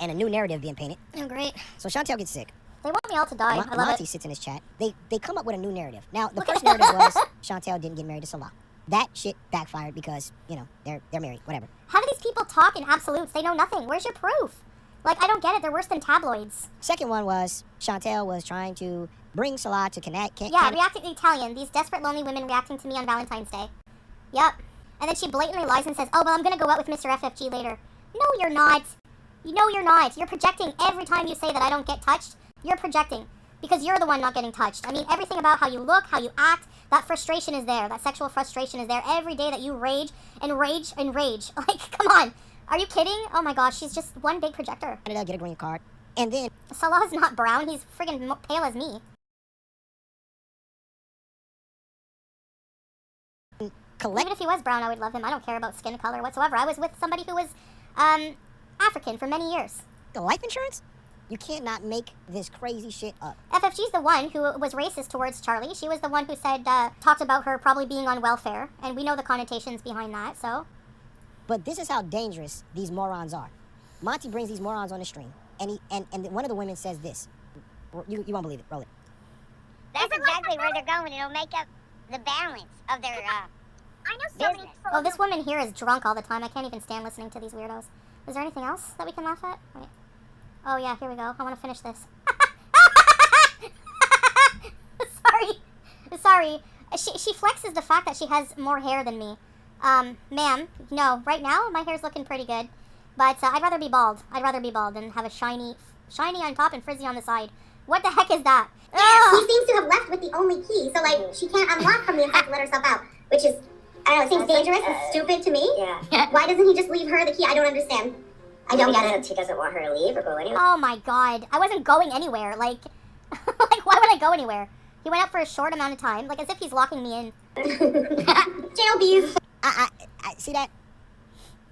and a new narrative being painted. Oh great. So Chantel gets sick. They want me all to die. I love Monty it. sits in his chat. They come up with a new narrative. Now the first narrative was Chantel didn't get married to Salah. That shit backfired because, you know, they're married, whatever. How do these people talk in absolutes? They know nothing. Where's your proof? Like, I don't get it. They're worse than tabloids. Second one was Chantel was trying to bring Salah to connect. Reacting Italian. These desperate, lonely women reacting to me on Valentine's Day. Yep. And then she blatantly lies and says, oh, well, I'm going to go out with Mr. FFG later. No, you're not. No, you're not. You're projecting every time you say that I don't get touched. You're projecting. Because you're the one not getting touched. I mean, everything about how you look, how you act, that frustration is there. That sexual frustration is there every day that you rage and rage and rage. Like, come on. Are you kidding? Oh my gosh, she's just one big projector. Get a green card. And then Salah's not brown. He's friggin' pale as me. Even if he was brown, I would love him. I don't care about skin color whatsoever. I was with somebody who was African for many years. The life insurance? You cannot make this crazy shit up. FFG's the one who was racist towards Charlie. She was the one who said, talked about her probably being on welfare. And we know the connotations behind that, so. But this is how dangerous these morons are. Monty brings these morons on the stream. And one of the women says this. You won't believe it. Roll it. That's exactly where they're going. It'll make up the balance of their I know so many people. Oh, this woman here is drunk all the time. I can't even stand listening to these weirdos. Is there anything else that we can laugh at? Wait. Oh, yeah, here we go. I want to finish this. Sorry. She flexes the fact that she has more hair than me. Ma'am, no. Right now, my hair's looking pretty good. But I'd rather be bald. I'd rather be bald than have a shiny on top and frizzy on the side. What the heck is that? Yeah, he seems to have left with the only key. So, like, she can't unlock from the inside to let herself out. Which is, I don't know, it seems dangerous and stupid to me. Yeah. Why doesn't he just leave her the key? I don't understand. I don't get it. He doesn't want her to leave or go anywhere. Oh my god. I wasn't going anywhere. Like, like, why would I go anywhere? He went out for a short amount of time, like as if he's locking me in. Jail bees. I see that.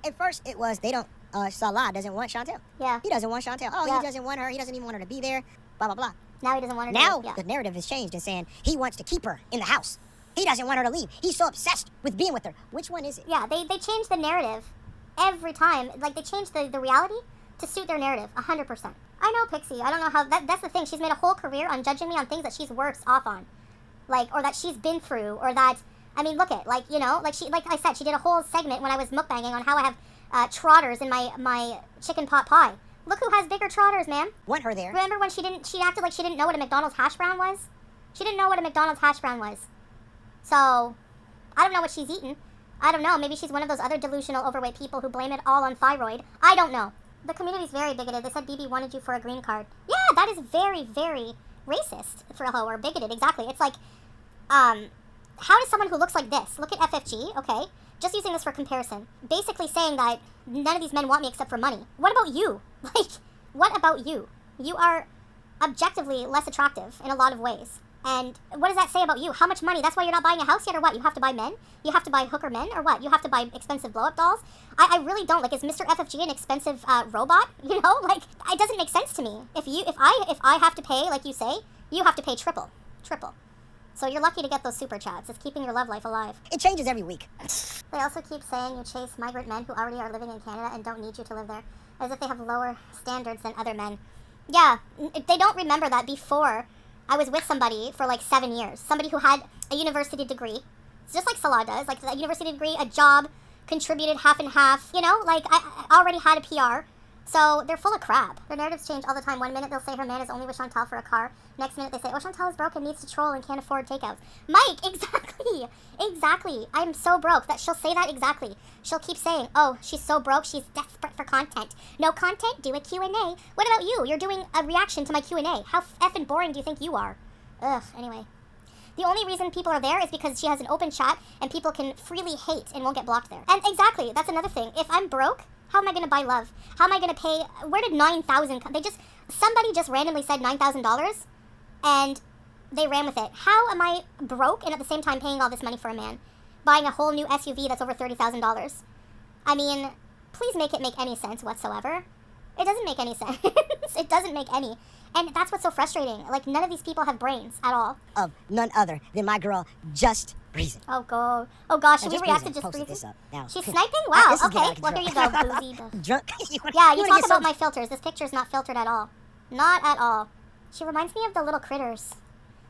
At first, it was they don't. Salah doesn't want Chantel. Yeah. He doesn't want Chantel. Oh, yeah. He doesn't want her. He doesn't even want her to be there. Blah blah blah. Now he doesn't want her. Now to the narrative has changed and saying he wants to keep her in the house. He doesn't want her to leave. He's so obsessed with being with her. Which one is it? Yeah, they change the narrative every time. Like they change the reality to suit their narrative, 100%. I know Pixie. I don't know how. That's the thing. She's made a whole career on judging me on things that she's worse off on, like or that she's been through, or that. I mean, look at like like I said, she did a whole segment when I was mukbanging on how I have trotters in my chicken pot pie. Look who has bigger trotters, ma'am. Want her there. Remember when she acted like she didn't know what a McDonald's hash brown was? She didn't know what a McDonald's hash brown was. So, I don't know what she's eaten. I don't know. Maybe she's one of those other delusional overweight people who blame it all on thyroid. I don't know. The community's very bigoted. They said BB wanted you for a green card. Yeah, that is very, very, racist for a hoe, or bigoted, exactly. It's like, how does someone who looks like this, look at FFG, okay, just using this for comparison, basically saying that none of these men want me except for money. What about you? Like, what about you? You are objectively less attractive in a lot of ways. And what does that say about you? How much money? That's why you're not buying a house yet, or what? You have to buy men? You have to buy hooker men, or what? You have to buy expensive blow-up dolls? I really don't. Like, is Mr. FFG an expensive robot? You know? Like, it doesn't make sense to me. If I have to pay, like you say, you have to pay triple. Triple. So you're lucky to get those super chats. It's keeping your love life alive. It changes every week. They also keep saying you chase migrant men who already are living in Canada and don't need you to live there, as if they have lower standards than other men. Yeah, they don't remember that before I was with somebody for like 7 years. Somebody who had a university degree. It's just like Salah does. Like a university degree, a job, contributed half and half. You know, like I already had a PR. So they're full of crap. Their narratives change all the time. One minute they'll say her man is only with Chantal for a car. Next minute they say, oh, Chantal is broke and needs to troll and can't afford takeouts. Mike, exactly. Exactly. I'm so broke that she'll say that exactly. She'll keep saying, oh, she's so broke, she's desperate for content. No content? Do a Q&A. What about you? You're doing a reaction to my Q&A. How effing boring do you think you are? Ugh, anyway. The only reason people are there is because she has an open chat and people can freely hate and won't get blocked there. And exactly, that's another thing. If I'm broke, how am I going to buy love? How am I going to pay? Where did $9,000 come? Somebody just randomly said $9,000 and they ran with it. How am I broke and at the same time paying all this money for a man? Buying a whole new SUV that's over $30,000. I mean, please make it make any sense whatsoever. It doesn't make any sense. It doesn't make any. And that's what's so frustrating. Like, none of these people have brains at all. Of none other than my girl, Just Breezing. Oh, God. Oh, gosh. Should we react to Just Breezing? She's sniping? Wow. Okay. Well, here you go, boozy. Drunk? Yeah, you talk about my filters. This picture's not filtered at all. Not at all. She reminds me of the little critters.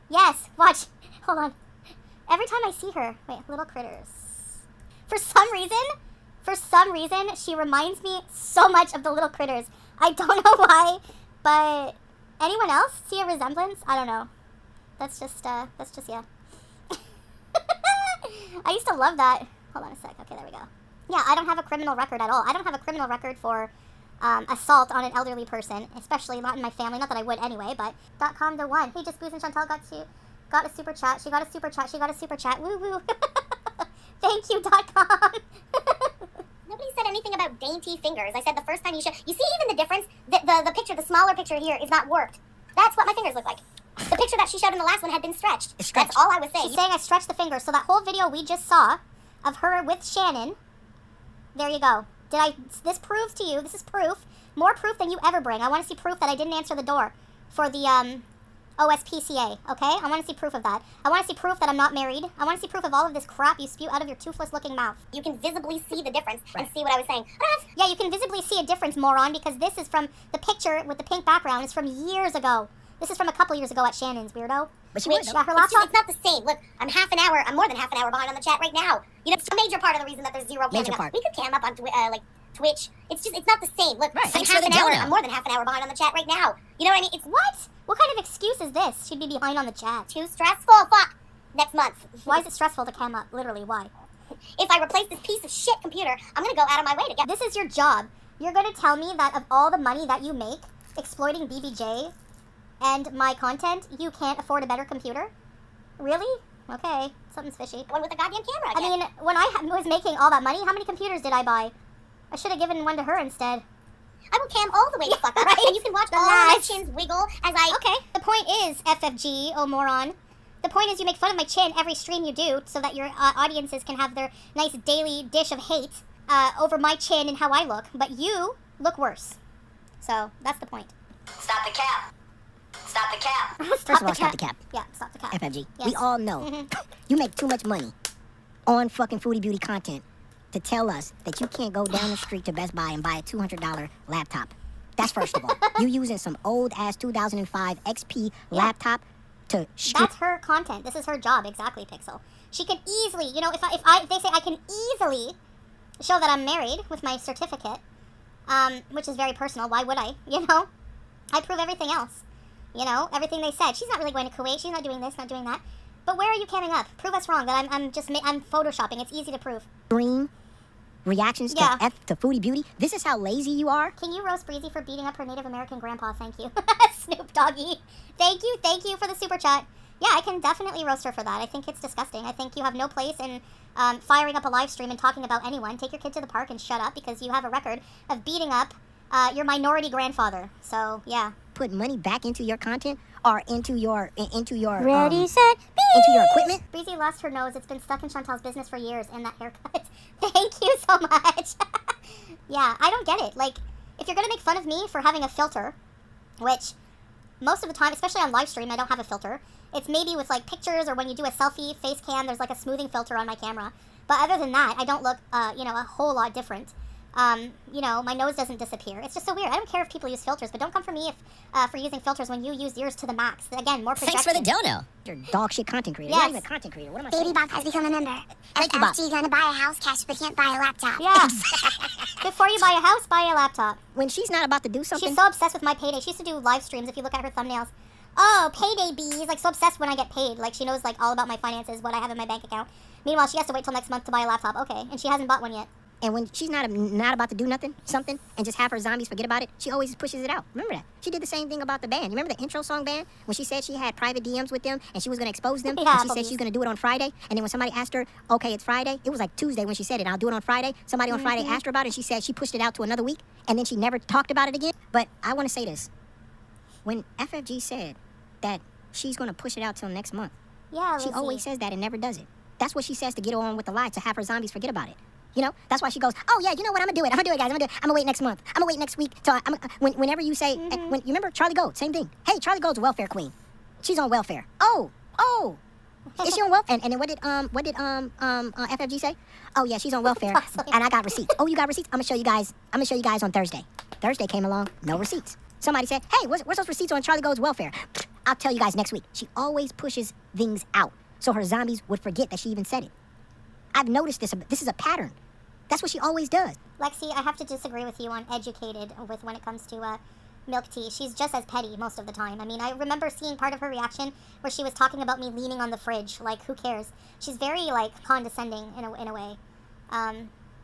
Yes. Watch. Hold on. Every time I see her. Wait, little critters. For some reason, she reminds me so much of the little critters. I don't know why, but anyone else see a resemblance? I don't know. That's just yeah. I used to love that. Hold on a sec. Okay, there we go. Yeah, I don't have a criminal record at all. I don't have a criminal record for assault on an elderly person, especially not in my family. Not that I would anyway, but .com the one. Hey, Just Booze and Chantal got a super chat. She got a super chat. She got a super chat. Woo woo. Thank you, .com. Nobody said anything about dainty fingers. I said the first time you see even the difference, the picture, the smaller picture here is not worked. That's what my fingers look like. The picture that she showed in the last one had been stretched. That's all I was saying. She's saying I stretched the fingers. So that whole video we just saw of her with Shannon, there you go. This proves to you, this is proof, more proof than you ever bring. I want to see proof that I didn't answer the door for the OSPCA, okay? I want to see proof of that. I want to see proof that I'm not married. I want to see proof of all of this crap you spew out of your toothless-looking mouth. You can visibly see the difference and see what I was saying. Yeah, you can visibly see a difference, moron, because this is from the picture with the pink background. It's from years ago. This is from a couple years ago at Shannon's, weirdo. But she Which, would, her laptop? It's not the same. Look, I'm more than half an hour behind on the chat right now. You know, it's a major part of the reason that there's zero camming up. We could cam up on Twitch. It's not the same. Look, I'm more than half an hour behind on the chat right now. You know what I mean? It's what? What kind of excuse is this? She'd be behind on the chat. Too stressful. Fuck. Next month. Why is it stressful to cam up? Literally, why? If I replace this piece of shit computer, I'm gonna go out of my way to get. This is your job. You're gonna tell me that of all the money that you make exploiting BBJ and my content, you can't afford a better computer? Really? Okay, something's fishy. One with a goddamn camera again. I mean, when I was making all that money, how many computers did I buy? I should have given one to her instead. I will cam all the way the fuck up, right? And you can watch all my chins wiggle as I... Okay, the point is, FFG, oh moron, the point is you make fun of my chin every stream you do so that your audiences can have their nice daily dish of hate over my chin and how I look, but you look worse. So, that's the point. Stop the cap. Stop the cap. First of all, stop the cap. Yeah, stop the cap. FFG. Yes. We all know you make too much money on fucking foodie beauty content to tell us that you can't go down the street to Best Buy and buy a $200 laptop. That's first of all. You using some old ass 2005 XP laptop to That's her content. This is her job, exactly, Pixel. She could easily, you know, if they say I can easily show that I'm married with my certificate, which is very personal. Why would I? You know, I prove everything else. You know, everything they said. She's not really going to Kuwait. She's not doing this, not doing that. But where are you camming up? Prove us wrong. That I'm photoshopping. It's easy to prove. Dream reactions Yeah. to Foodie Beauty. This is how lazy you are. Can you roast Breezy for beating up her Native American grandpa? Thank you. Snoop Doggy. Thank you for the super chat. Yeah, I can definitely roast her for that. I think it's disgusting. I think you have no place in firing up a live stream and talking about anyone. Take your kid to the park and shut up because you have a record of beating up your minority grandfather. So, yeah. Put money back into your content or into your Ready, set, into your equipment. Breezy lost her nose. It's been stuck in Chantal's business for years, and that haircut. Thank you so much. Yeah, I don't get it. Like, if you're gonna make fun of me for having a filter, which most of the time, especially on live stream, I don't have a filter. It's maybe with like pictures or when you do a selfie face cam, there's like a smoothing filter on my camera. But other than that, I don't look, a whole lot different. My nose doesn't disappear. It's just so weird. I don't care if people use filters, but don't come for me for using filters when you use yours to the max. Again, more projection. Thanks for the dono. You're dog shit content creator. Yes. You're not even a content creator. What am I saying? Baby Bop has become a member. Thank you, Bop. FFG gonna buy a house cash but can't buy a laptop. Yeah. Before you buy a house, buy a laptop. When she's not about to do something. She's so obsessed with my payday. She used to do live streams if you look at her thumbnails. Oh, payday bees. Like, so obsessed when I get paid. Like, she knows, like, all about my finances, what I have in my bank account. Meanwhile, she has to wait till next month to buy a laptop. Okay. And she hasn't bought one yet. And when she's not about to do something, and just have her zombies forget about it, she always pushes it out. Remember that? She did the same thing about the band. You remember the intro song band? When she said she had private DMs with them, and she was going to expose them, Yeah, and she said she was going to do it on Friday, and then when somebody asked her, okay, it's Friday, it was like Tuesday when she said it, I'll do it on Friday. Somebody on Friday asked her about it, and she said she pushed it out to another week, and then she never talked about it again. But I want to say this. When FFG said that she's going to push it out till next month, Yeah, she Lizzie. always says that and never does it. That's what she says to get on with the lie, to have her zombies forget about it. You know, that's why she goes, oh, yeah, you know what, I'm going to do it. I'm going to do it, guys. I'm going to wait next month. I'm going to wait next week. Till whenever you say, you remember Charlie Gold, same thing. Hey, Charlie Gold's a welfare queen. She's on welfare. Oh. Is she on welfare? And then what did FFG say? Oh, yeah, she's on welfare. And I got receipts. Oh, you got receipts? I'm going to show you guys on Thursday. Thursday came along, no receipts. Somebody said, hey, where's those receipts on Charlie Gold's welfare? I'll tell you guys next week. She always pushes things out so her zombies would forget that she even said it. I've noticed this. This is a pattern. That's what she always does. Lexi, I have to disagree with you on educated with when it comes to milk tea. She's just as petty most of the time. I mean, I remember seeing part of her reaction where she was talking about me leaning on the fridge. Like, who cares? She's very, like, condescending in a way.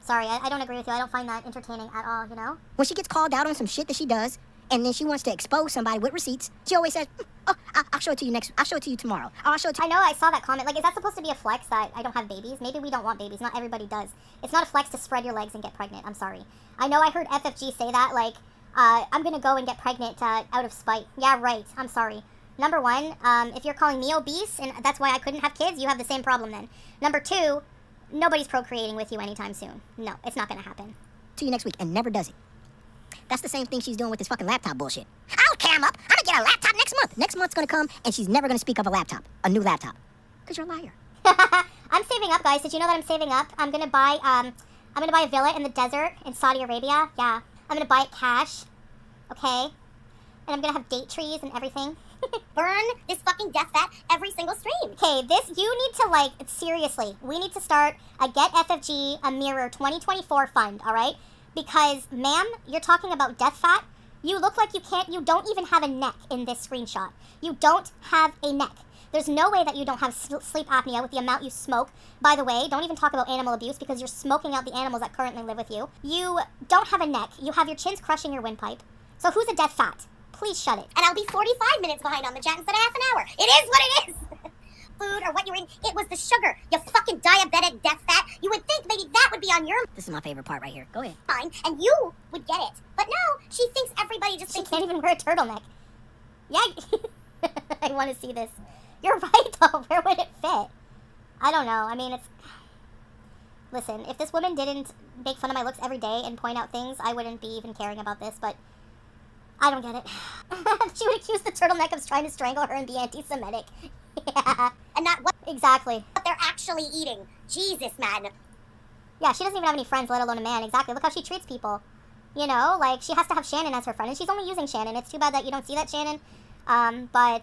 Sorry, I don't agree with you. I don't find that entertaining at all, you know? When she gets called out on some shit that she does, and then she wants to expose somebody with receipts, she always says, oh, I'll show it to you I'll show it to you tomorrow. Or I'll show it to you. I know, I saw that comment. Like, is that supposed to be a flex that I don't have babies? Maybe we don't want babies. Not everybody does. It's not a flex to spread your legs and get pregnant. I'm sorry. I know I heard FFG say that, like, I'm going to go and get pregnant out of spite. Yeah, right. I'm sorry. Number one, if you're calling me obese and that's why I couldn't have kids, you have the same problem then. Number two, nobody's procreating with you anytime soon. No, it's not going to happen. To you next week, and never does it. That's the same thing she's doing with this fucking laptop bullshit. I'll cam up. I'm gonna get a laptop next month. Next month's gonna come, and she's never gonna speak of a laptop, a new laptop, because you're a liar. I'm saving up, guys. Did you know that I'm saving up? I'm gonna buy a villa in the desert in Saudi Arabia. Yeah, I'm gonna buy it cash. Okay, and I'm gonna have date trees and everything. Burn this fucking death fat every single stream. Okay, you need to, like, seriously, we need to start a Get FFG a Mirror 2024 fund, all right? Because, ma'am, you're talking about death fat. You look like you don't even have a neck in this screenshot. You don't have a neck. There's no way that you don't have sleep apnea with the amount you smoke. By the way, don't even talk about animal abuse because you're smoking out the animals that currently live with you. You don't have a neck. You have your chins crushing your windpipe. So who's a death fat? Please shut it. And I'll be 45 minutes behind on the chat instead of half an hour. It is what it is. Food or what you're eating, it was the sugar. You fucking diabetic death fat. You would think maybe that would be on your This is my favorite part right here. Go ahead. mind, and you would get it. But no, she thinks everybody just She thinks can't even wear a turtleneck. Yeah, I want to see this. You're right, though. Where would it fit? I don't know. I mean, it's... Listen, if this woman didn't make fun of my looks every day and point out things, I wouldn't be even caring about this, but I don't get it. She would accuse the turtleneck of trying to strangle her and be anti-Semitic. Yeah. and not what Exactly. they're actually eating. Jesus, man. Yeah, she doesn't even have any friends, let alone a man. Exactly. Look how she treats people. You know, like, she has to have Shannon as her friend, and she's only using Shannon. It's too bad that you don't see that, Shannon. But...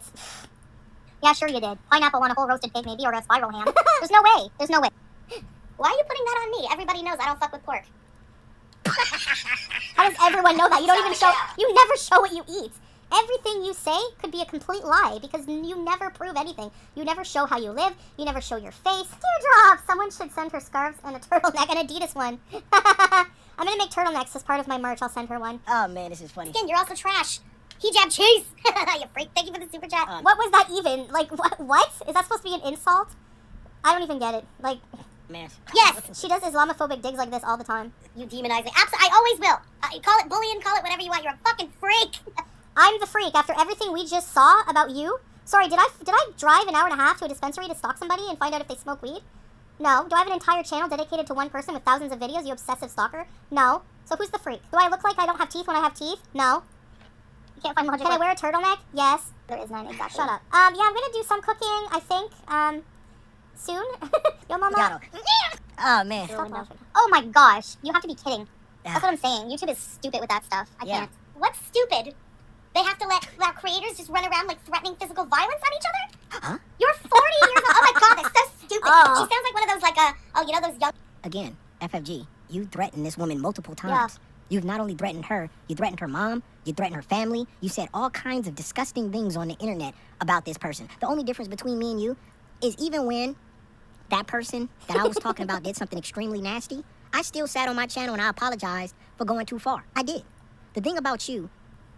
Yeah, sure you did. Pineapple on a whole roasted pig, maybe, or a spiral ham. There's no way. There's no way. Why are you putting that on me? Everybody knows I don't fuck with pork. How does everyone know that? You don't even show... You never show what you eat. everything you say could be a complete lie because you never prove anything. You never show how you live. You never show your face. Teardrops! Someone should send her scarves and a turtleneck, an Adidas one. I'm gonna make turtlenecks as part of my merch. I'll send her one. Oh man, this is funny. Again, you're also trash. Hijab cheese. You freak. Thank you for the super chat. What was that even? Like, what? Is that supposed to be an insult? I don't even get it. Like, Man. Yes. she does Islamophobic digs like this all the time. You demonize me. Absolutely. I always will. Call it bullying, call it whatever you want. You're a fucking freak. I'm the freak after everything we just saw about you. Sorry, did I drive an hour and a half to a dispensary to stalk somebody and find out if they smoke weed? No. Do I have an entire channel dedicated to one person with thousands of videos, you obsessive stalker? No. So who's the freak? Do I look like I don't have teeth when I have teeth? No. You can't find logic. Can I wear a turtleneck? Yes. There is none, exactly. Shut up. Yeah, I'm gonna do some cooking, I think, soon. Yo, mama. Oh man. Oh my gosh. You have to be kidding. That's what I'm saying. YouTube is stupid with that stuff. I Yeah. can't. What's stupid? They have to let creators just run around like threatening physical violence on each other? Huh? You're 40 years old. Oh my god, that's so stupid. Oh. She sounds like one of those those young... Again, FFG, you threatened this woman multiple times. You've not only threatened her, you threatened her mom, you threatened her family, you said all kinds of disgusting things on the internet about this person. The only difference between me and you is even when that person that I was talking about did something extremely nasty, I still sat on my channel and I apologized for going too far. I did. The thing about you,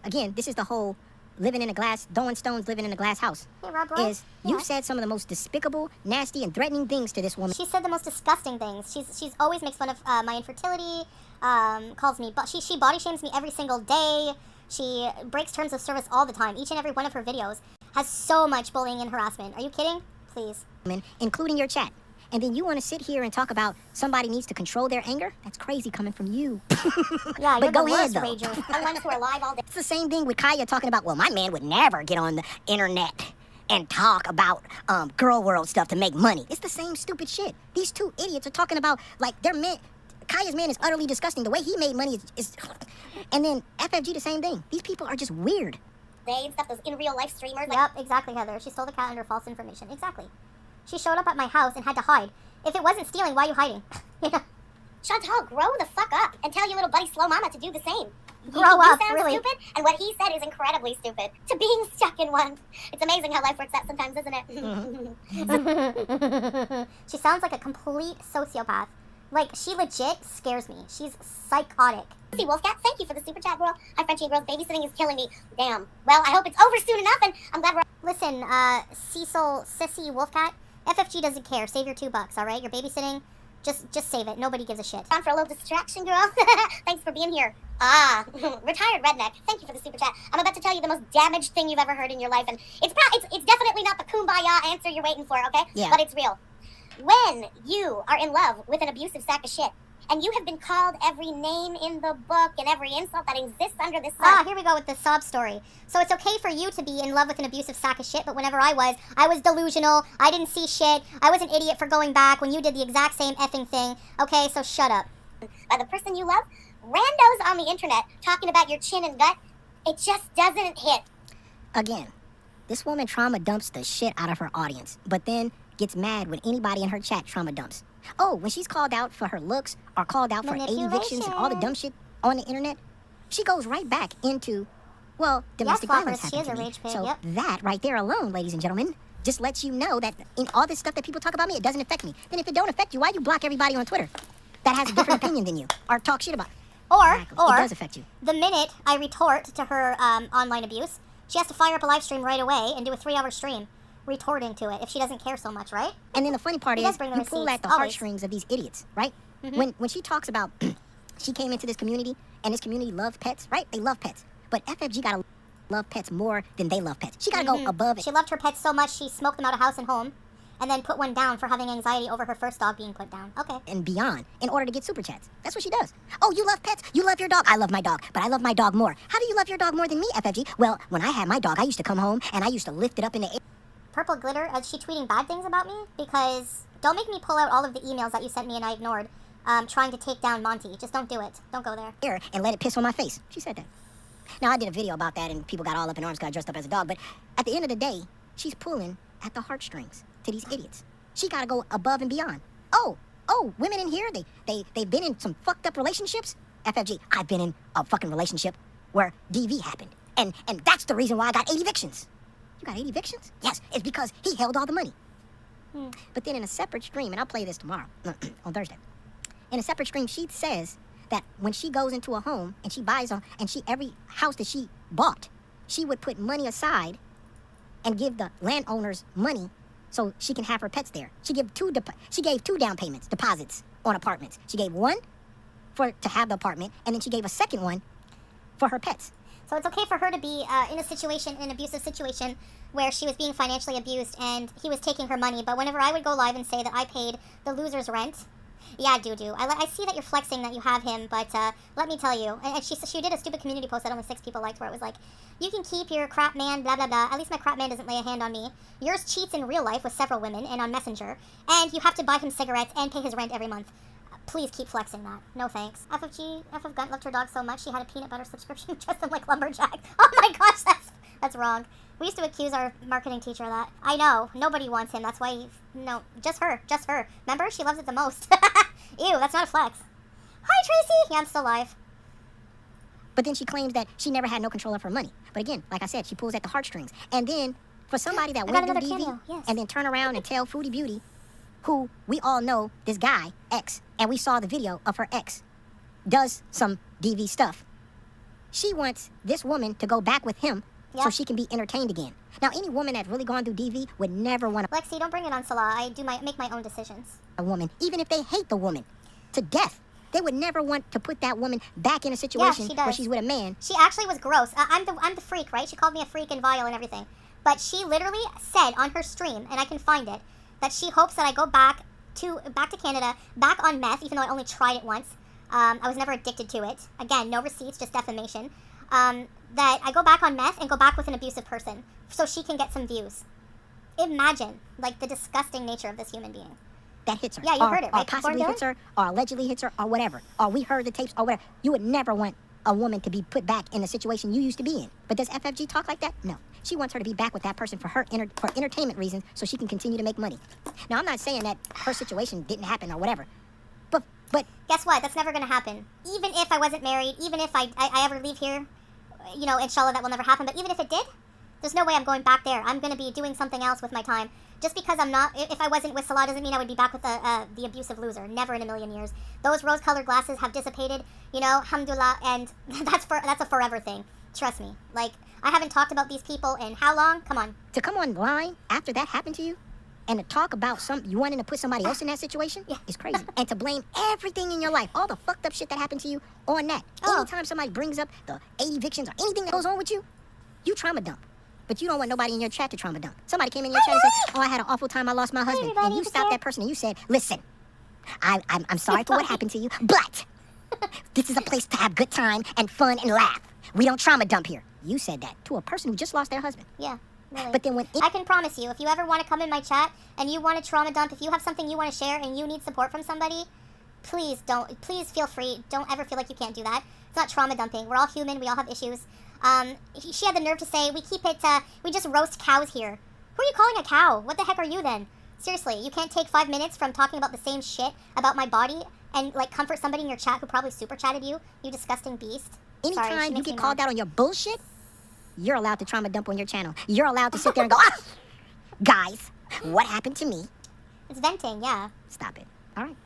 again, this is the whole throwing stones, living in a glass house, Hey, Rob Roy. is you've said some of the most despicable, nasty, and threatening things to this woman. She said the most disgusting things. She's always makes fun of my infertility, calls me, but she body shames me every single day. She breaks terms of service all the time. Each and every one of her videos has so much bullying and harassment. Are you kidding? Please. Including your chat. And then you want to sit here and talk about somebody needs to control their anger? That's crazy coming from you. Yeah, But you're go the ahead, worst though. rager. The ones who are live all day. It's the same thing with Kaya talking about, well, my man would never get on the internet and talk about girl world stuff to make money. It's the same stupid shit. These two idiots are talking about, like, their man... Kaya's man is utterly disgusting. The way he made money is... And then FFG, the same thing. These people are just weird. And stuff, those in real life streamers. Yep, exactly, Heather. She stole the cat under false information. Exactly. She showed up at my house and had to hide. If it wasn't stealing, why are you hiding? Yeah. Chantal, grow the fuck up and tell your little buddy Slow Mama to do the same. Grow you up, sound really. stupid, and what he said is incredibly stupid. To being stuck in one. It's amazing how life works out sometimes, isn't it? She sounds like a complete sociopath. Like, she legit scares me. She's psychotic. See, Wolfcat, thank you for the super chat, girl. Hi, Frenchie and girls. Babysitting is killing me. Damn. Well, I hope it's over soon enough, and I'm glad we're... Listen, Cecil, Sissy, Wolfcat, FFG doesn't care. Save your $2, all right? You're babysitting. Just save it. Nobody gives a shit. on for a little distraction, girl. Thanks for being here. Retired redneck. Thank you for the super chat. I'm about to tell you the most damaged thing you've ever heard in your life, and it's definitely not the kumbaya answer you're waiting for, okay? Yeah. But it's real. When you are in love with an abusive sack of shit, and you have been called every name in the book and every insult that exists under the sun. Here we go with the sob story. So it's okay for you to be in love with an abusive sack of shit, but whenever I was delusional. I didn't see shit. I was an idiot for going back when you did the exact same effing thing. Okay, so shut up. By the person you love, randos on the internet talking about your chin and gut, it just doesn't hit. Again, this woman trauma dumps the shit out of her audience, but then gets mad when anybody in her chat trauma dumps. Oh, when she's called out for her looks or called out for 8 evictions and all the dumb shit on the internet, she goes right back into, well, domestic violence Floppers, she is happened a to me. rage pig, So yep. that right there alone, ladies and gentlemen, just lets you know that in all this stuff that people talk about me, it doesn't affect me. Then if it don't affect you, why you block everybody on Twitter that has a different opinion than you or talk shit about? Exactly. It does affect you. The minute I retort to her online abuse, she has to fire up a live stream right away and do a 3-hour stream retorting to it if she doesn't care so much, right? And then the funny part He is, does bring the you pull receipts, at the always. heartstrings of these idiots, right? Mhm. When she talks about she came into this community and this community loves pets, right? They love pets. But FFG gotta love pets more than they love pets. She gotta go above it She loved her pets so much she smoked them out of house and home and then put one down for having anxiety over her first dog being put down. Okay. and beyond in order to get super chats. That's what she does. Oh, you love pets? You love your dog? I love my dog, but I love my dog more. How do you love your dog more than me, FFG? Well, when I had my dog, I used to come home and I used to lift it up in the air. Purple Glitter, is she tweeting bad things about me? Because don't make me pull out all of the emails that you sent me and I ignored trying to take down Monty. Just don't do it. Don't go there. And let it piss on my face. She said that. Now, I did a video about that and people got all up in arms, got dressed up as a dog, but at the end of the day, she's pulling at the heartstrings to these idiots. She gotta go above and beyond. Oh, women in here, they've been in some fucked up relationships? FFG, I've been in a fucking relationship where DV happened. And that's the reason why I got 8 evictions. You got 8 evictions? Yes, it's because he held all the money. But then in a separate stream, and I'll play this tomorrow, on Thursday. In a separate stream, she says that when she goes into a home and she buys every house that she bought, she would put money aside and give the landowners money so she can have her pets there. She gave 2 down payments, deposits on apartments. She gave one to have the apartment, and then she gave a second one for her pets. So it's okay for her to be in an abusive situation where she was being financially abused and he was taking her money. But whenever I would go live and say that I paid the loser's rent, yeah, doo-doo. I see that you're flexing that you have him, but let me tell you. And she did a stupid community post that only 6 people liked where it was like, you can keep your crap man, blah, blah, blah. At least my crap man doesn't lay a hand on me. Yours cheats in real life with several women and on Messenger. And you have to buy him cigarettes and pay his rent every month. Please keep flexing that. No thanks. FF Gunt loved her dog so much she had a peanut butter subscription dressed them like lumberjack. Oh my gosh, that's wrong. We used to accuse our marketing teacher of that. I know. Nobody wants him. That's why no, just her. Just her. Remember? She loves it the most. Ew, that's not a flex. Hi, Tracy. Yeah, I'm still alive. But then she claims that she never had no control of her money. But again, like I said, she pulls at the heartstrings. And then for somebody that went through DV yes. and then turn around and tell Foodie Beauty, who we all know this guy, X, and we saw the video of her ex, does some DV stuff. She wants this woman to go back with him so she can be entertained again. Now, any woman that's really gone through DV would never want to... Lexi, don't bring it on Salah. I make my own decisions. A woman, even if they hate the woman to death, they would never want to put that woman back in a situation where she's with a man. She actually was gross. I'm the freak, right? She called me a freak and vile and everything. But she literally said on her stream, and I can find it, that she hopes that I go back to Canada, back on meth, even though I only tried it once. I was never addicted to it. Again, no receipts, just defamation. That I go back on meth and go back with an abusive person so she can get some views. Imagine, like, the disgusting nature of this human being. That hits her. Yeah, you heard it, right? Or possibly hits her, or allegedly hits her, or whatever. Or we heard the tapes, or whatever. You would never want a woman to be put back in a situation you used to be in. But does FFG talk like that? No. She wants her to be back with that person for entertainment reasons so she can continue to make money. Now, I'm not saying that her situation didn't happen or whatever. But guess what? That's never going to happen. Even if I wasn't married, even if I ever leave here, you know, inshallah, that will never happen. But even if it did, there's no way I'm going back there. I'm going to be doing something else with my time. Just because I'm not, if I wasn't with Salah doesn't mean I would be back with the abusive loser. Never in a million years. Those rose-colored glasses have dissipated, you know, alhamdulillah, and that's a forever thing. Trust me. Like, I haven't talked about these people in how long? Come on. To come online after that happened to you and to talk about you wanting to put somebody else in that situation is crazy. And to blame everything in your life, all the fucked up shit that happened to you on that. Anytime somebody brings up the 8 evictions or anything that goes on with you, you trauma dump. But you don't want nobody in your chat to trauma dump. Somebody came in your chat and said, oh, I had an awful time, I lost my husband. And you stopped that person and you said, listen, I'm sorry for what happened to you, but this is a place to have good time and fun and laugh. We don't trauma dump here. You said that to a person who just lost their husband. Yeah, really. But then when I can promise you, if you ever want to come in my chat and you want to trauma dump, if you have something you want to share and you need support from somebody, please feel free. Don't ever feel like you can't do that. It's not trauma dumping. We're all human. We all have issues. She had the nerve to say, we just roast cows here. Who are you calling a cow? What the heck are you then? Seriously, you can't take 5 minutes from talking about the same shit about my body and, like, comfort somebody in your chat who probably super chatted you disgusting beast. Anytime you get called out on your bullshit, you're allowed to trauma dump on your channel. You're allowed to sit there and go, guys, what happened to me? It's venting, yeah. Stop it. All right.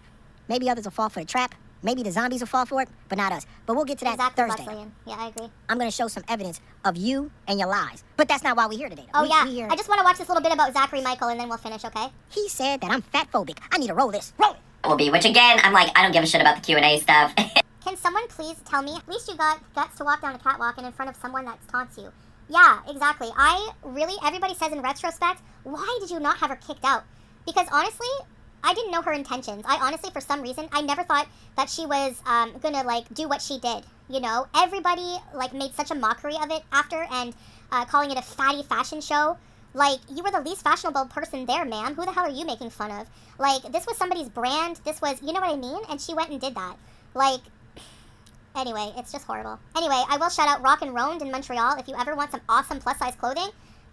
Maybe others will fall for the trap. Maybe the zombies will fall for it, but not us. But we'll get to that Thursday. Yeah, I agree. I'm going to show some evidence of you and your lies. But that's not why we're here today. Oh, yeah. I just want to watch this little bit about Zachary Michael, and then we'll finish, okay? He said that I'm fat-phobic. I need to roll this. Roll it. Will be, which again, I'm like, I don't give a shit about the Q&A stuff. Can someone please tell me, at least you got guts to walk down a catwalk and in front of someone that taunts you. Yeah, exactly. Everybody says in retrospect, why did you not have her kicked out? Because honestly, I didn't know her intentions. I honestly, for some reason, I never thought that she was gonna, like, do what she did, you know? Everybody, like, made such a mockery of it after and calling it a fatty fashion show. Like, you were the least fashionable person there, ma'am. Who the hell are you making fun of? Like, this was somebody's brand. This was, you know what I mean? And she went and did that. Like, anyway, it's just horrible. Anyway, I will shout out Rock and Roand in Montreal. If you ever want some awesome plus-size clothing,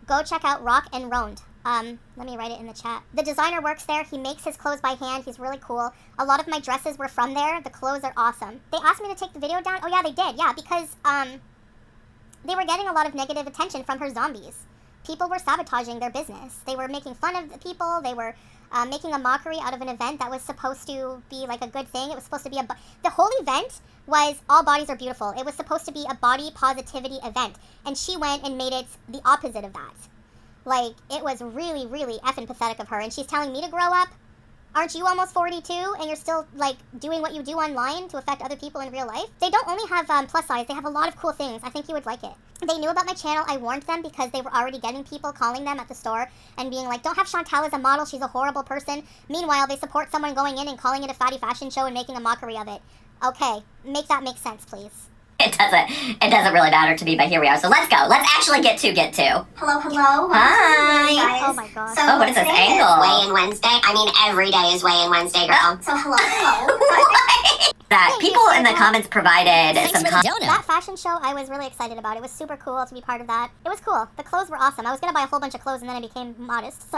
go check out Rock and Roand. Let me write it in the chat. The designer works there. He makes his clothes by hand. He's really cool. A lot of my dresses were from there. The clothes are awesome. They asked me to take the video down. Oh, yeah, they did. Yeah, because, they were getting a lot of negative attention from her zombies. People were sabotaging their business. They were making fun of the people. They were making a mockery out of an event that was supposed to be like a good thing. It was supposed to be the whole event was all bodies are beautiful. It was supposed to be a body positivity event. And she went and made it the opposite of that. Like, it was really, really effing pathetic of her. And she's telling me to grow up. Aren't you almost 42 and you're still, like, doing what you do online to affect other people in real life? They don't only have plus size, they have a lot of cool things. I think you would like it. They knew about my channel. I warned them because they were already getting people calling them at the store and being like, don't have Chantal as a model, she's a horrible person. Meanwhile, they support someone going in and calling it a fatty fashion show and making a mockery of it. Okay, make that make sense, please. It doesn't really matter to me, but here we are. So let's go. Let's actually get to. Hello, hello. Hi. Oh my god. So Oh, what is this today angle? Weigh-in Wednesday. I mean, every day is weigh-in Wednesday, girl. So hello, hello. That people in the comments provided some That fashion show, I was really excited about. It was super cool to be part of that. It was cool. The clothes were awesome. I was going to buy a whole bunch of clothes and then I became modest, so.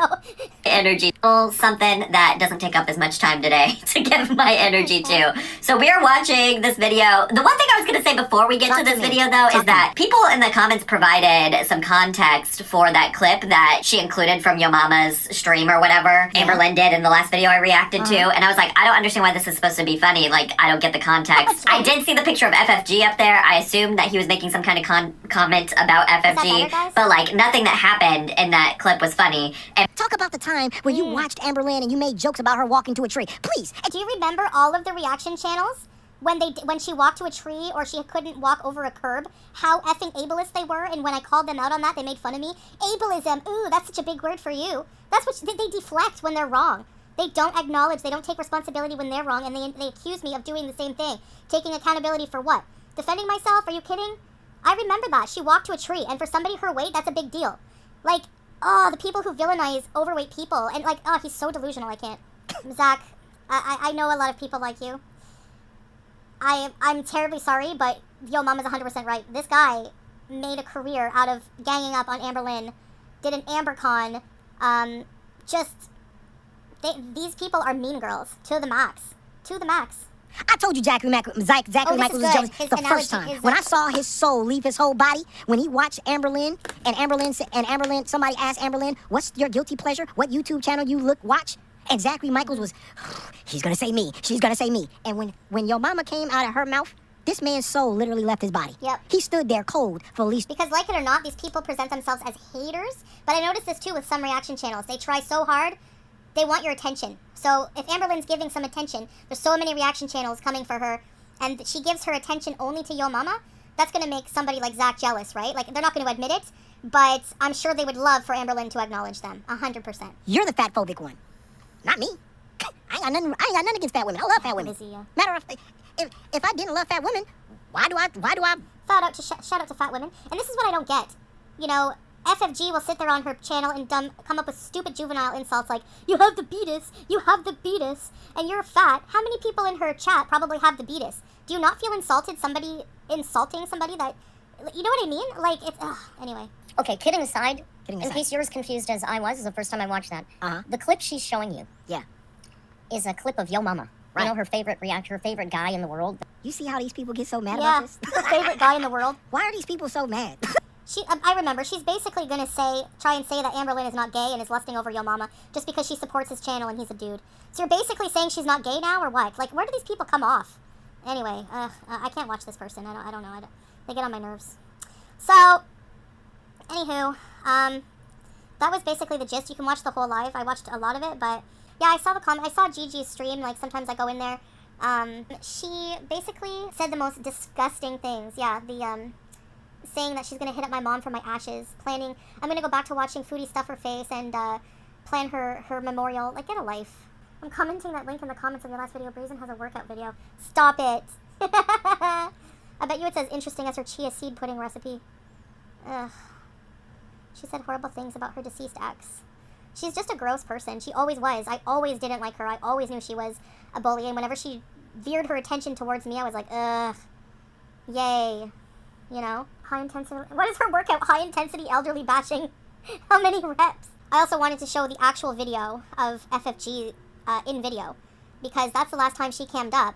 energy. Something that doesn't take up as much time today to give my energy to. So we're watching this video. The one thing I was going to say before we get to this video, though, is that people in the comments provided some context for that clip that she included from Yo Mama's stream or whatever Amber Lynn did in the last video I reacted to. And I was like, I don't understand why this is supposed to be funny. Like, I don't get the context. I did see the picture of FFG up there. I assumed that he was making some kind of comment about FFG, better, but like nothing that happened in that clip was funny. And Talk about the time when you watched Amber Lynn and you made jokes about her walking to a tree. Please. Do you remember all of the reaction channels when she walked to a tree or she couldn't walk over a curb? How effing ableist they were, and when I called them out on that, they made fun of me. Ableism, ooh, that's such a big word for you. That's what they deflect when they're wrong. They don't acknowledge, they don't take responsibility when they're wrong, and they accuse me of doing the same thing. Taking accountability for what? Defending myself? Are you kidding? I remember that. She walked to a tree, and for somebody her weight, that's a big deal. Like, oh, the people who villainize overweight people, and like, oh, he's so delusional, I can't. Zach, I know a lot of people like you. I'm terribly sorry, but Yo Mama's 100% right. This guy made a career out of ganging up on Amber Lynn, did an AmberCon, these people are mean girls, to the max. To the max. I told you Zachary Michaels was jealous the first time. When I saw his soul leave his whole body, when he watched Amber Lynn, and somebody asked Amber Lynn, what's your guilty pleasure? What YouTube channel you watch? And Zachary Michaels was, he's gonna say me, she's gonna say me. And when Yo Mama came out of her mouth, this man's soul literally left his body. Yep. He stood there cold for at least... Because like it or not, these people present themselves as haters. But I noticed this too with some reaction channels. They try so hard, they want your attention. So if Amber Lynn's giving some attention, there's so many reaction channels coming for her, and she gives her attention only to Yo Mama, that's going to make somebody like Zach jealous, right? Like, they're not going to admit it, but I'm sure they would love for Amber Lynn to acknowledge them, 100%. You're the fat phobic one, not me. I ain't got nothing against fat women. I love fat women. Matter of fact, if I didn't love fat women, why do I? Shout out to fat women. And this is what I don't get. You know, FFG will sit there on her channel and come up with stupid juvenile insults like, you have the beatus, and you're fat. How many people in her chat probably have the beatus? Do you not feel insulting somebody that, you know what I mean? Like, it's, anyway. Okay, kidding aside, in case you're as confused as I was, this is the first time I watched that. The clip she's showing you is a clip of Yo Mama. Right. You know, her favorite guy in the world. You see how these people get so mad about this? Her favorite guy in the world. Why are these people so mad? I remember, she's basically going to try and say that Amber Lynn is not gay and is lusting over Yo Mama just because she supports his channel and he's a dude. So you're basically saying she's not gay now, or what? Like, where do these people come off? Anyway, I can't watch this person. I don't know. They get on my nerves. So, anywho, that was basically the gist. You can watch the whole live. I watched a lot of it, but yeah, I saw the comment. I saw Gigi's stream. Like, sometimes I go in there. She basically said the most disgusting things. Yeah, saying that she's going to hit up my mom for my ashes, I'm going to go back to watching Foodie stuff her face and plan her memorial. Like, get a life. I'm commenting that link in the comments of your last video. Brazen has a workout video. Stop it. I bet you it's as interesting as her chia seed pudding recipe. Ugh. She said horrible things about her deceased ex. She's just a gross person. She always was. I always didn't like her. I always knew she was a bully. And whenever she veered her attention towards me, I was like, ugh. Yay. You know? High intensity. What is her workout? High intensity elderly bashing. How many reps? I also wanted to show the actual video of FFG in video. Because that's the last time she cammed up.